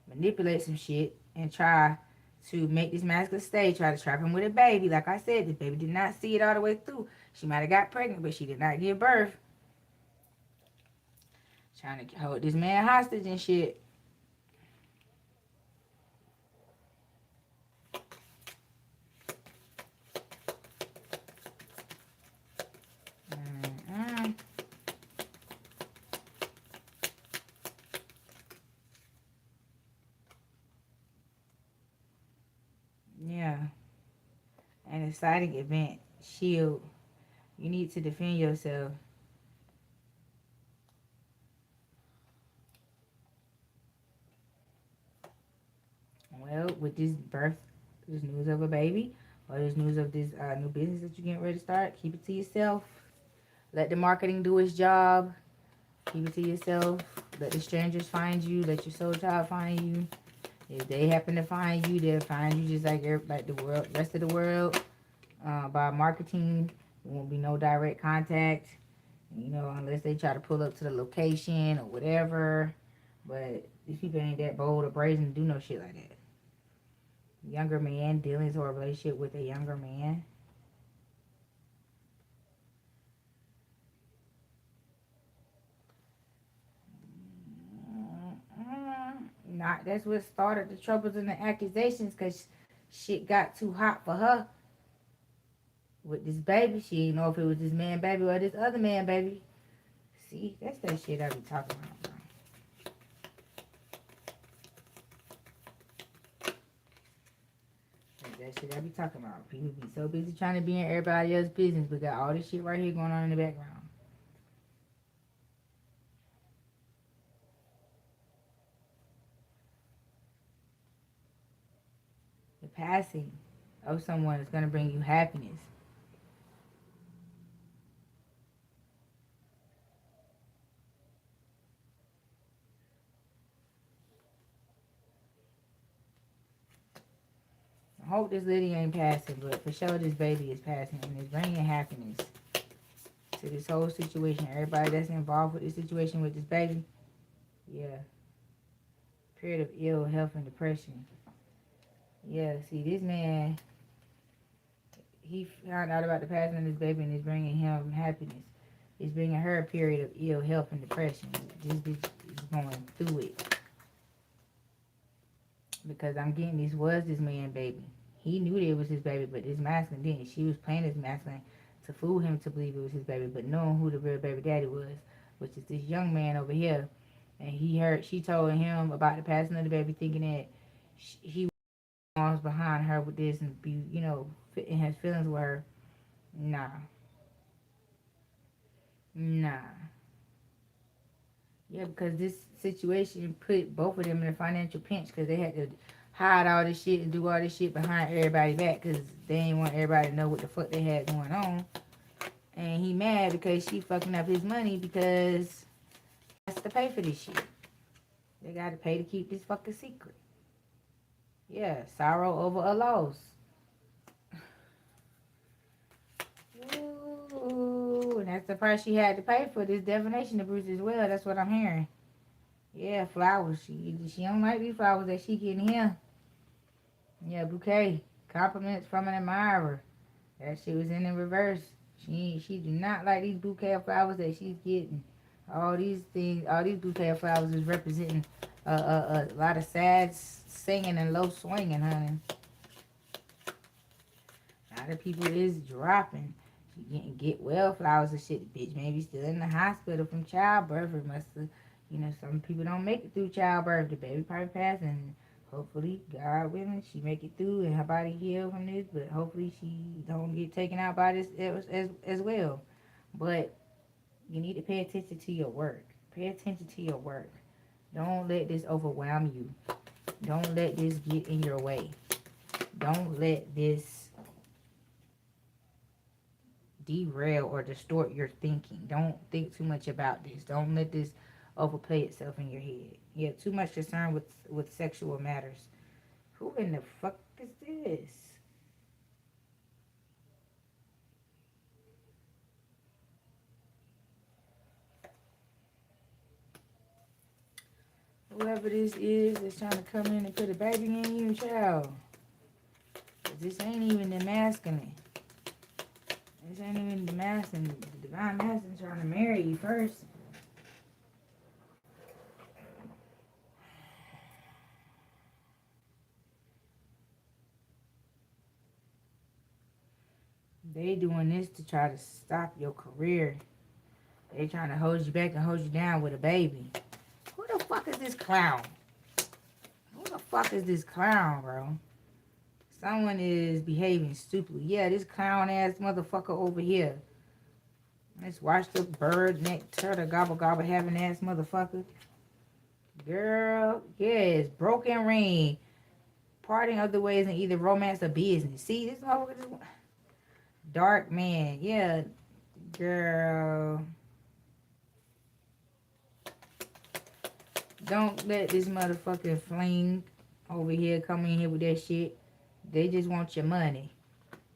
manipulate some shit and try to make this masculine stay, try to trap him with a baby. Like I said, this baby did not see it all the way through. She might have got pregnant, but she did not give birth. Trying to hold this man hostage and shit. Mm-mm. Yeah. An exciting event. Shield. You need to defend yourself. Well, with this birth, this news of a baby, or this news of this new business that you're getting ready to start, keep it to yourself. Let the marketing do its job. Keep it to yourself. Let the strangers find you. Let your soul child find you. If they happen to find you, they'll find you just like the world, rest of the world. By marketing, there won't be no direct contact. You know, unless they try to pull up to the location or whatever. But these people ain't that bold or brazen to do no shit like that. Younger man dealings or a relationship with a younger man. Not that's what started the troubles and the accusations because shit got too hot for her with this baby. She didn't know if it was this man baby or this other man baby. See, that's that shit I be talking about, bro. that shit I be talking about. People be so busy trying to be in everybody else's business, but got all this shit right here going on in the background. The passing of someone is gonna bring you happiness. I hope this lady ain't passing, but for sure this baby is passing and it's bringing happiness to this whole situation. Everybody that's involved with this situation with this baby, yeah. Period of ill health and depression. Yeah, see, this man, he found out about the passing of this baby and it's bringing him happiness. It's bringing her a period of ill health and depression. This bitch is going through it. Because I'm getting this was this man baby. He knew that it was his baby, but this masculine didn't. She was playing this masculine to fool him to believe it was his baby, but knowing who the real baby daddy was, which is this young man over here. And she told him about the passing of the baby, thinking that he was behind her with this and be, in his feelings with her. Nah. Nah. Yeah, because this situation put both of them in a financial pinch because they had to hide all this shit and do all this shit behind everybody's back because they didn't want everybody to know what the fuck they had going on. And he mad because she fucking up his money because he has to pay for this shit. They got to pay to keep this fucking secret. Yeah, sorrow over a loss. Ooh, and that's the price she had to pay for this defamation of Bruce as well. That's what I'm hearing. Yeah, flowers. She don't like these flowers that she getting here. Yeah, bouquet. Compliments from an admirer. That shit was in the reverse. She do not like these bouquet of flowers that she's getting. All these things, all these bouquet of flowers is representing a lot of sad singing and low swinging, honey. A lot of people is dropping. She get well flowers and shit. The bitch maybe still in the hospital from childbirth. It must have, some people don't make it through childbirth. The baby probably passed, and hopefully, God willing, she make it through and her body heal from this. But hopefully, she don't get taken out by this as well. But you need to pay attention to your work. Pay attention to your work. Don't let this overwhelm you. Don't let this get in your way. Don't let this derail or distort your thinking. Don't think too much about this. Don't let this overplay itself in your head. You have too much concern with sexual matters. Who in the fuck is this? Whoever this is trying to come in and put a baby in you, child. This ain't even the masculine. This ain't even the masculine. The divine masculine trying to marry you first. They doing this to try to stop your career. They trying to hold you back and hold you down with a baby. Who the fuck is this clown? Who the fuck is this clown, bro? Someone is behaving stupidly. Yeah, this clown ass motherfucker over here. Let's watch the bird neck turtle gobble gobble having ass motherfucker. Girl, yes, broken ring. Parting of the ways in either romance or business. See, this motherfucker just dark man. Yeah, girl. Don't let this motherfucking fling over here come in here with that shit. They just want your money.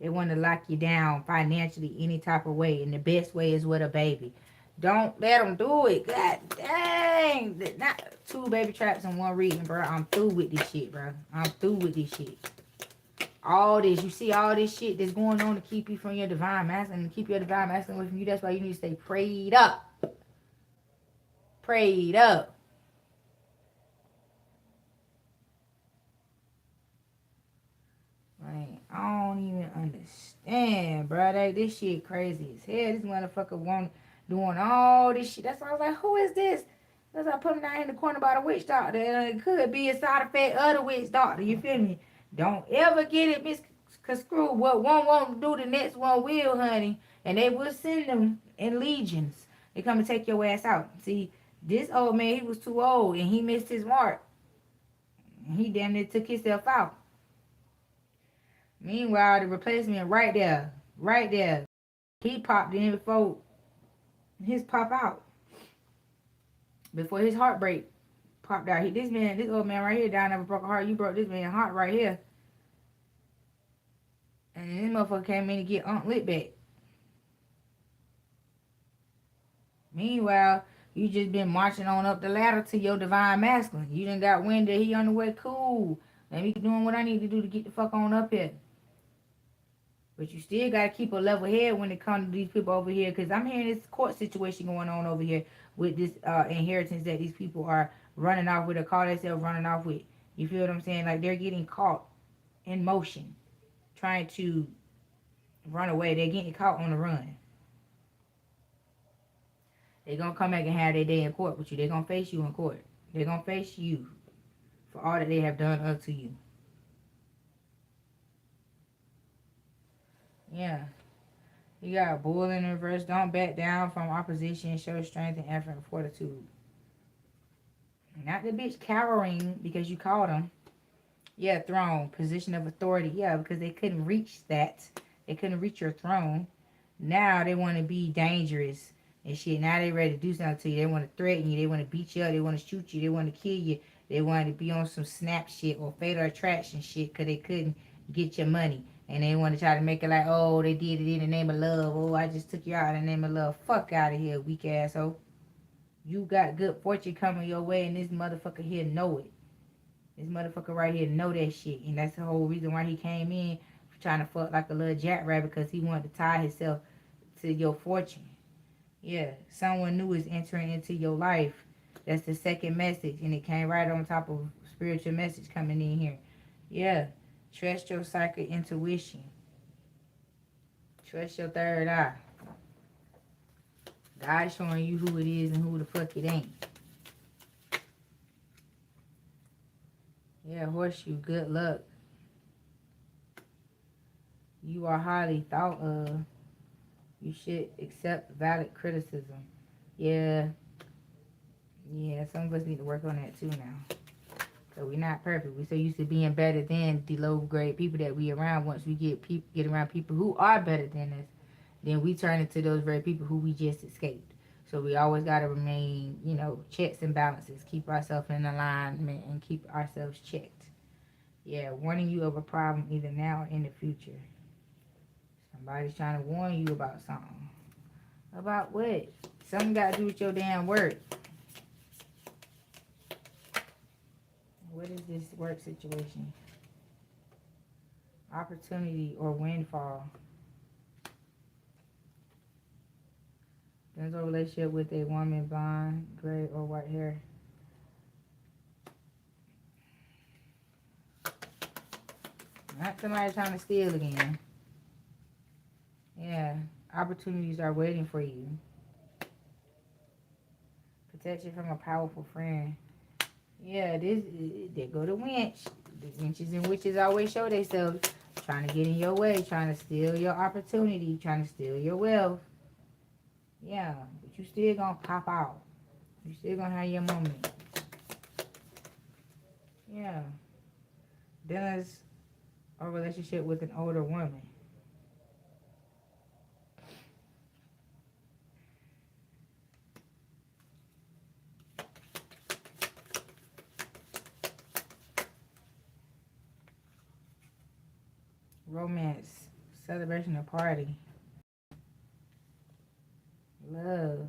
They want to lock you down financially any type of way. And the best way is with a baby. Don't let them do it. God dang. Not 2 baby traps in 1 reading, bro. I'm through with this shit, bro. I'm through with this shit. All this. You see all this shit that's going on to keep you from your divine masculine and keep your divine masculine away from you. That's why you need to stay prayed up. Prayed up. I don't even understand, bro. This shit crazy as hell. This motherfucker doing all this shit. That's why I was like, who is this? That's why I put him down in the corner by the witch doctor. It could be a side effect of the witch doctor. You feel me? Don't ever get it Cause screw what one won't do, the next one will, honey. And they will send them in legions. They come and take your ass out. See, this old man, he was too old and he missed his mark. He damn near took himself out. Meanwhile, the replacement right there, right there. He popped in before his pop out. Before his heartbreak popped out. This old man right here died of a broken heart. You broke this man's heart right here. And this motherfucker came in to get Aunt Lit back. Meanwhile, you just been marching on up the ladder to your divine masculine. You done got wind that he on the way. Cool. Let me keep doing what I need to do to get the fuck on up here. But you still got to keep a level head when it comes to these people over here. Because I'm hearing this court situation going on over here with this inheritance that these people are running off with or call themselves running off with. You feel what I'm saying? Like they're getting caught in motion. Trying to run away. They're getting caught on the run. They're going to come back and have their day in court with you. They're going to face you in court. They're going to face you for all that they have done unto you. Yeah. You got a bull in reverse. Don't back down from opposition. Show strength and effort and fortitude. Not the bitch cowering because you called them. Yeah, throne. Position of authority. Yeah, because they couldn't reach that. They couldn't reach your throne. Now they want to be dangerous and shit. Now they ready to do something to you. They want to threaten you. They want to beat you up. They want to shoot you. They want to kill you. They want to be on some snap shit or fatal attraction shit because they couldn't get your money. And they want to try to make it like, oh, they did it in the name of love. Oh, I just took you out in the name of love. Fuck out of here, weak asshole. You got good fortune coming your way, and this motherfucker here know it. This motherfucker right here know that shit. And that's the whole reason why he came in, trying to fuck like a little jackrabbit, because he wanted to tie himself to your fortune. Yeah, someone new is entering into your life. That's the second message, and it came right on top of spiritual message coming in here. Yeah. Trust your psychic intuition. Trust your third eye. God showing you who it is and who the fuck it ain't. Yeah, horseshoe, good luck. You are highly thought of. You should accept valid criticism. Yeah. Yeah, some of us need to work on that too now. So we're not perfect. We're so used to being better than the low grade people that we around. Once we get around people who are better than us, then we turn into those very people who we just escaped. So we always got to remain, checks and balances. Keep ourselves in alignment and keep ourselves checked. Yeah, warning you of a problem either now or in the future. Somebody's trying to warn you about something. About what? Something got to do with your damn work. What is this work situation? Opportunity or windfall. There's a relationship with a woman, blonde, gray, or white hair. Not somebody trying to steal again. Yeah, opportunities are waiting for you. Protection from a powerful friend. Yeah, they go to winch. The winches and witches always show themselves trying to get in your way, trying to steal your opportunity, trying to steal your wealth. Yeah, but you still gonna pop out. You still gonna have your moment. Yeah. Then there's a relationship with an older woman. Romance, celebration, or party. Love.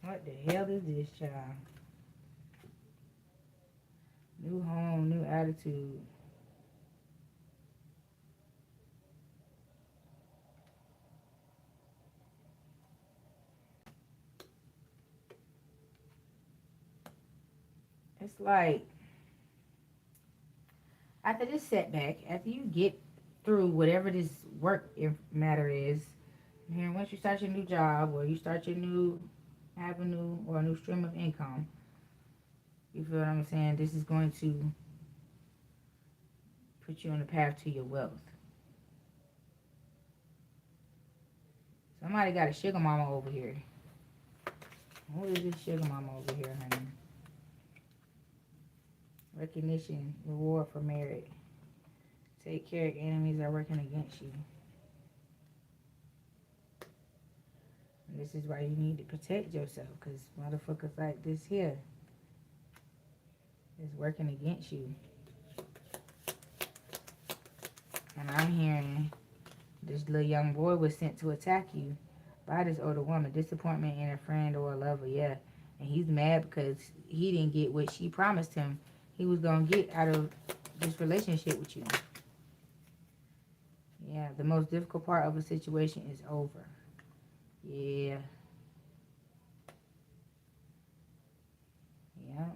What the hell is this, child? New home, new attitude. It's like, after this setback, after you get through whatever this work matter is, and once you start your new job or you start your new avenue or a new stream of income. You feel what I'm saying? This is going to put you on the path to your wealth. Somebody got a sugar mama over here. Who is this sugar mama over here, honey? Recognition, reward for merit. Take care, enemies are working against you. And this is why you need to protect yourself, because motherfuckers like this here is working against you. And I'm hearing this little young boy was sent to attack you by this older woman. Disappointment in a friend or a lover, yeah. And he's mad because he didn't get what she promised him he was going to get out of this relationship with you. Yeah, the most difficult part of a situation is over. Yeah. Yeah.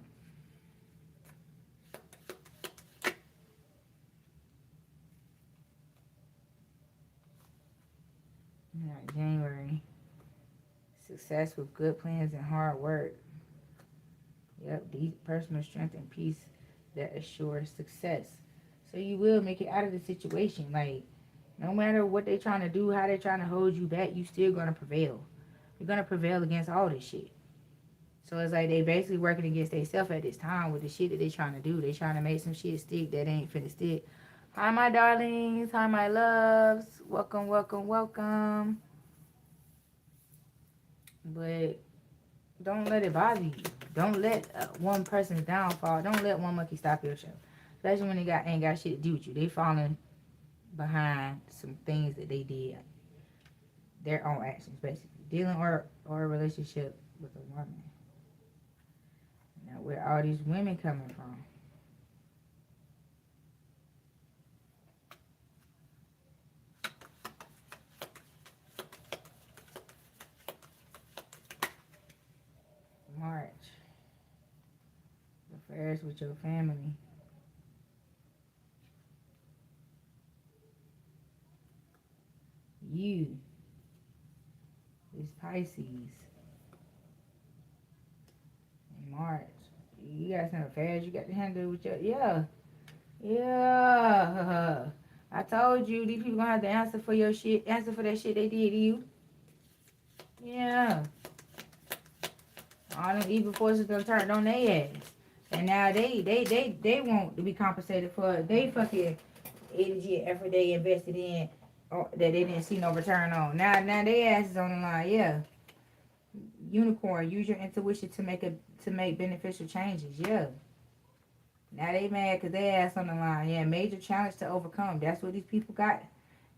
January. Success with good plans and hard work. Yep, deep personal strength and peace that assures success. So you will make it out of the situation. Like, no matter what they're trying to do, how they're trying to hold you back, you still gonna prevail. You're gonna prevail against all this shit. So it's like they basically working against themselves at this time with the shit that they trying to do. They trying to make some shit stick that ain't finna stick. Hi, my darlings. Hi, my loves. Welcome, welcome, welcome. But don't let it bother you. Don't let one person's downfall. Don't let one monkey stop your show. Especially when they ain't got shit to do with you. They falling behind some things that they did. Their own actions, basically. Dealing or a relationship with a woman. Now, where all these women coming from? March. Affairs with your family. You. It's Pisces. In March. You got some affairs you got to handle with your... Yeah. Yeah. I told you these people gonna have to answer for your shit. Answer for that shit they did to you. Yeah. All them evil forces done turned on their ass. And now they want to be compensated for they fucking energy and effort they invested in that they didn't see no return on. Now they ass is on the line, yeah. Unicorn, use your intuition to make beneficial changes, yeah. Now they mad because they ass on the line, yeah. Major challenge to overcome. That's what these people got.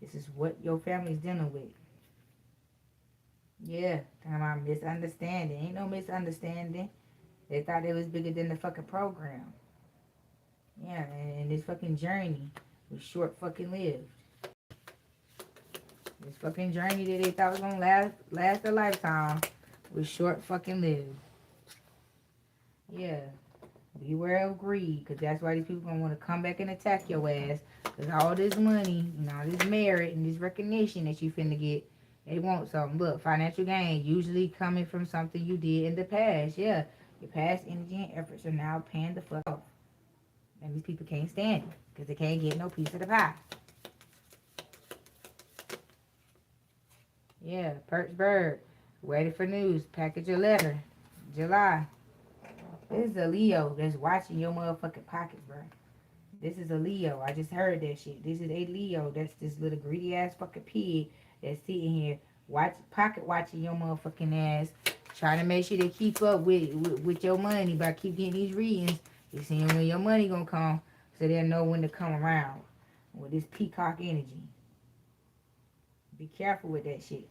This is what your family's dealing with. Yeah, talking about misunderstanding. Ain't no misunderstanding. They thought it was bigger than the fucking program. Yeah, and this fucking journey was short fucking lived. This fucking journey that they thought was gonna last a lifetime was short fucking lived. Yeah. Beware of greed, because that's why these people gonna want to come back and attack your ass. Because all this money and all this merit and this recognition that you finna get, they want something. Look, financial gain usually coming from something you did in the past. Yeah, your past energy and efforts are now paying the fuck off. And these people can't stand it because they can't get no piece of the pie. Yeah, Bird. Ready for news. Package your letter. July. This is a Leo that's watching your motherfucking pockets, bro. This is a Leo. I just heard that shit. This is a Leo. That's this little greedy ass fucking pig that's sitting here pocket watching your motherfucking ass, trying to make sure they keep up with your money by keep getting these readings. They seeing when your money gonna come, so they'll know when to come around with this peacock energy. Be careful with that shit.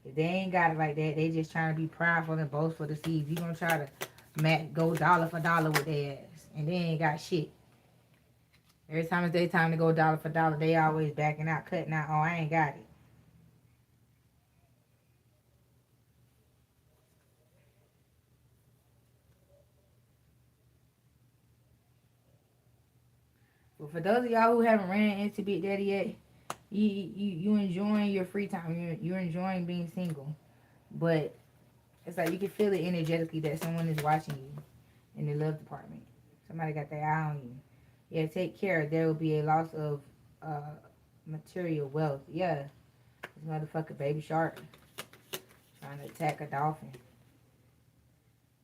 If they ain't got it like that, they just trying to be prideful and boastful to see if you gonna try to go dollar for dollar with their ass, and they ain't got shit. Every time it's their time to go dollar for dollar, they always backing out, cutting out. Oh, I ain't got it. But for those of y'all who haven't ran into Big Daddy yet, you enjoying your free time. You're enjoying being single, but It's like you can feel it energetically that someone is watching you in the love department. Somebody got their eye on you. Yeah, take care. There will be a loss of uh, material wealth. Yeah, this motherfucker baby shark trying to attack a dolphin.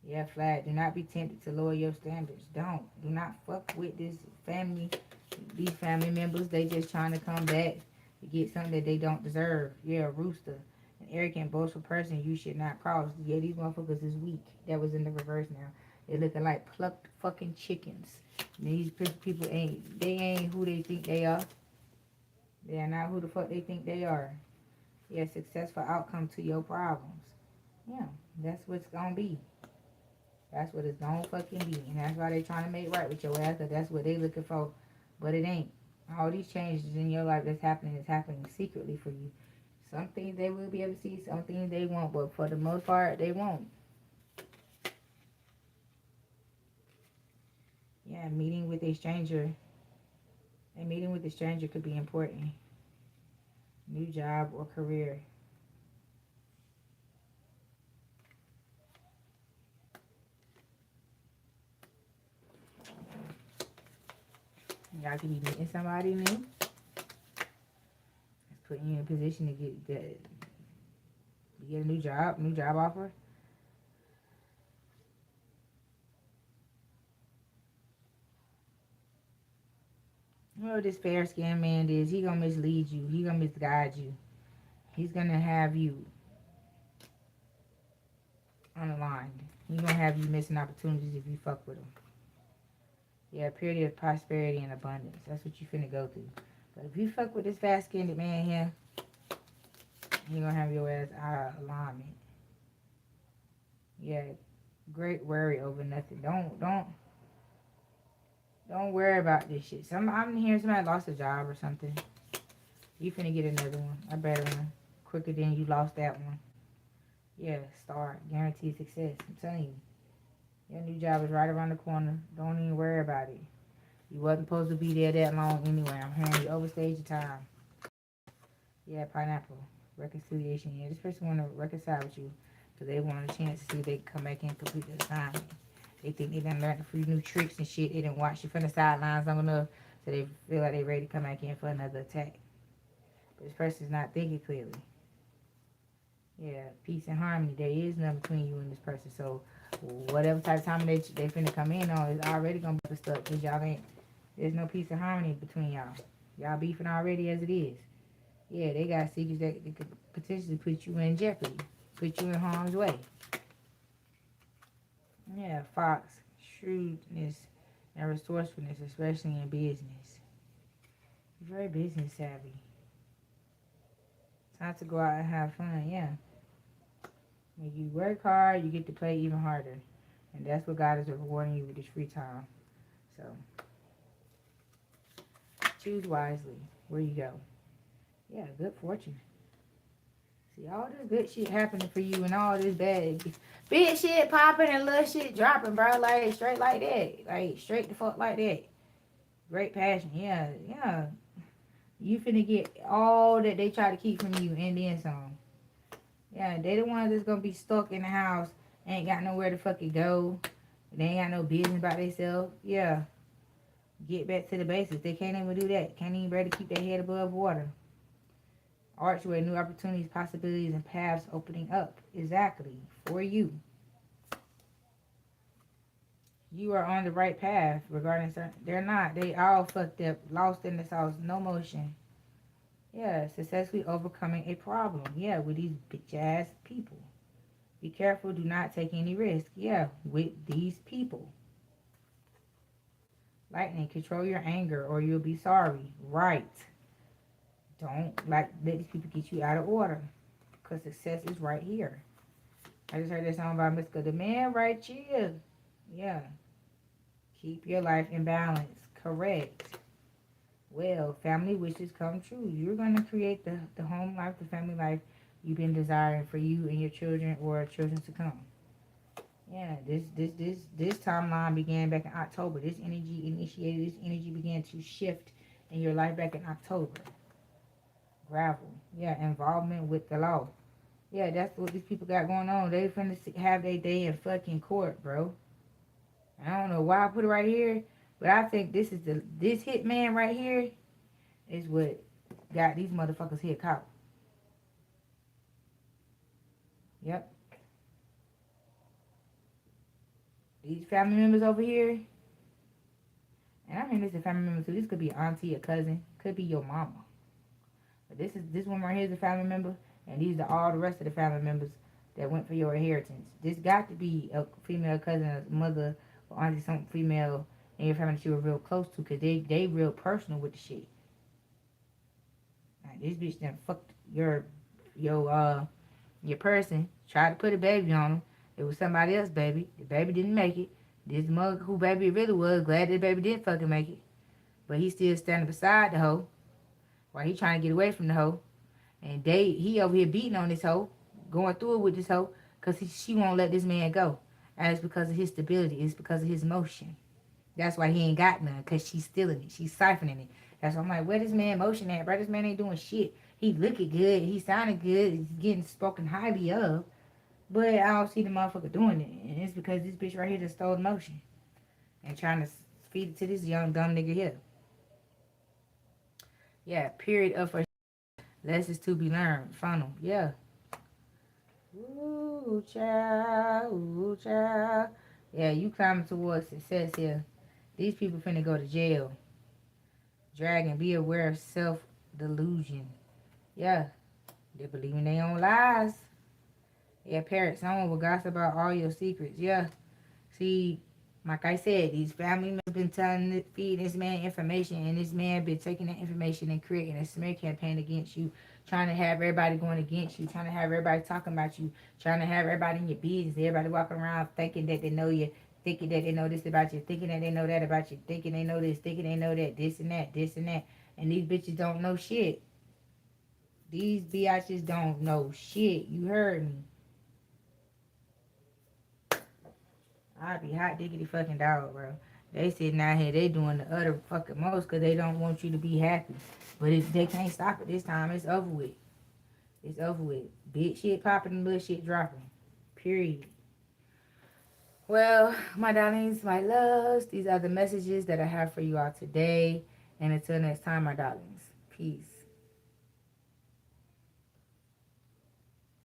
Yeah, flag. Do not be tempted to lower your standards. Don't. Do not fuck with this family. These family members, they just trying to come back to get something that they don't deserve. Yeah, rooster. An arrogant, boastful person you should not cross. Yeah, these motherfuckers is weak. That was in the reverse now. They looking like plucked fucking chickens. These people ain't who they think they are. They are not who the fuck they think they are. Yeah, successful outcome to your problems. Yeah, that's what's gonna be. That's what it's gonna fucking be. And that's why they trying to make right with your ass, because that's what they looking for. But it ain't. All these changes in your life that's happening is happening secretly for you. Some things they will be able to see, some things they won't, but for the most part, they won't. Yeah, meeting with a stranger. A meeting with a stranger could be important. New job or career. Y'all could be meeting somebody new. It's putting you in a position to get a new job offer. You know what this fair skinned man is? He gonna mislead you. He gonna misguide you. He's gonna have you unaligned. He gonna have you missing opportunities if you fuck with him. Yeah, period of prosperity and abundance. That's what you finna go through. But if you fuck with this fast skinned man here, he gonna have your ass out of alignment. Yeah, great worry over nothing. Don't worry about this shit. I'm hearing somebody lost a job or something. You finna get another one, a better one, quicker than you lost that one. Yeah, start guaranteed success. I'm telling you, your new job is right around the corner. Don't even worry about it. You wasn't supposed to be there that long anyway. I'm hearing you overstayed your time. Yeah, pineapple reconciliation. Yeah, this person want to reconcile with you because they want a chance to see if they can come back and complete the assignment. They think they done learned a few new tricks and shit. They didn't watch you from the sidelines long enough, so they feel like they ready to come back in for another attack. But this person's not thinking clearly. Yeah, peace and harmony. There is none between you and this person. So whatever type of time they finna come in on is already gonna be stuck because y'all ain't. There's no peace and harmony between y'all. Y'all beefing already as it is. Yeah, they got secrets that could potentially put you in jeopardy, put you in harm's way. Yeah, fox, shrewdness, and resourcefulness, especially in business. You're very business savvy. Time to go out and have fun, yeah. When you work hard, you get to play even harder. And that's what God is rewarding you with this free time. So, choose wisely where you go. Yeah, good fortune. See, all this good shit happening for you and all this big shit popping and little shit dropping, bro. Like, straight like that. Like, straight the fuck like that. Great passion. Yeah, yeah. You finna get all that they try to keep from you and then some. Yeah, they the ones that's gonna be stuck in the house, ain't got nowhere to fucking go. They ain't got no business about themselves. Yeah. Get back to the basics. They can't even do that. Can't even better keep their head above water. Archway, new opportunities, possibilities, and paths opening up. Exactly. For you. You are on the right path regarding certain. They're not. They all fucked up. Lost in the sauce. No motion. Yeah. Successfully overcoming a problem. Yeah. With these bitch ass people. Be careful. Do not take any risk. Yeah. With these people. Lightning. Control your anger or you'll be sorry. Right. Don't let these people get you out of order. Because success is right here. I just heard that song by Mystical. The man right here. Yeah. Keep your life in balance. Correct. Well, family wishes come true. You're going to create the home life, the family life you've been desiring for you and your children or children to come. Yeah, this timeline began back in October. This energy began to shift in your life back in October. Gravel. Yeah, involvement with the law. Yeah, that's what these people got going on. They finna have their day in fucking court, bro. I don't know why I put it right here, but I think this hitman right here is what got these motherfuckers here caught. Yep. These family members over here, and I mean this is a family member too. This could be auntie, a cousin, could be your mama. But this one right here is a family member, and these are all the rest of the family members that went for your inheritance. This got to be a female cousin, a mother, or auntie, some female in your family that you were real close to, cause they real personal with the shit. Like, this bitch done fucked your person, tried to put a baby on him. It was somebody else's baby. The baby didn't make it. This mug who baby it really was, glad that baby didn't fucking make it. But he still standing beside the hoe while he trying to get away from the hoe. And he over here beating on this hoe, going through it with this hoe, because she won't let this man go. And it's because of his stability. It's because of his motion. That's why he ain't got none, because she's stealing it. She's siphoning it. That's why I'm like, where this man motion at, bro? This man ain't doing shit. He looking good. He sounding good. He's getting spoken highly of. But I don't see the motherfucker doing it. And it's because this bitch right here just stole the motion. And trying to feed it to this young dumb nigga here. Yeah, period of for lessons to be learned. Funnel. Yeah. Ooh, child. Ooh, child. Yeah, you climbing towards success here. These people finna go to jail. Dragon, be aware of self-delusion. Yeah, they believe in their own lies. Yeah, parrot, someone will gossip about all your secrets. Yeah, see, like I said, these family members been feeding this man information, and this man been taking that information and creating a smear campaign against you, trying to have everybody going against you, trying to have everybody talking about you, trying to have everybody in your business, everybody walking around thinking that they know you, thinking that they know this about you, thinking that they know that about you, thinking they know this, thinking they know that, this and that, this and that. And these bitches don't know shit. These biatches don't know shit. You heard me. I'd be hot diggity fucking dog, bro. They sitting out here, they doing the other fucking most because they don't want you to be happy. But if they can't stop it this time, it's over with. It's over with. Big shit popping and little shit dropping. Period. Well, my darlings, my loves, these are the messages that I have for you all today. And until next time, my darlings, peace.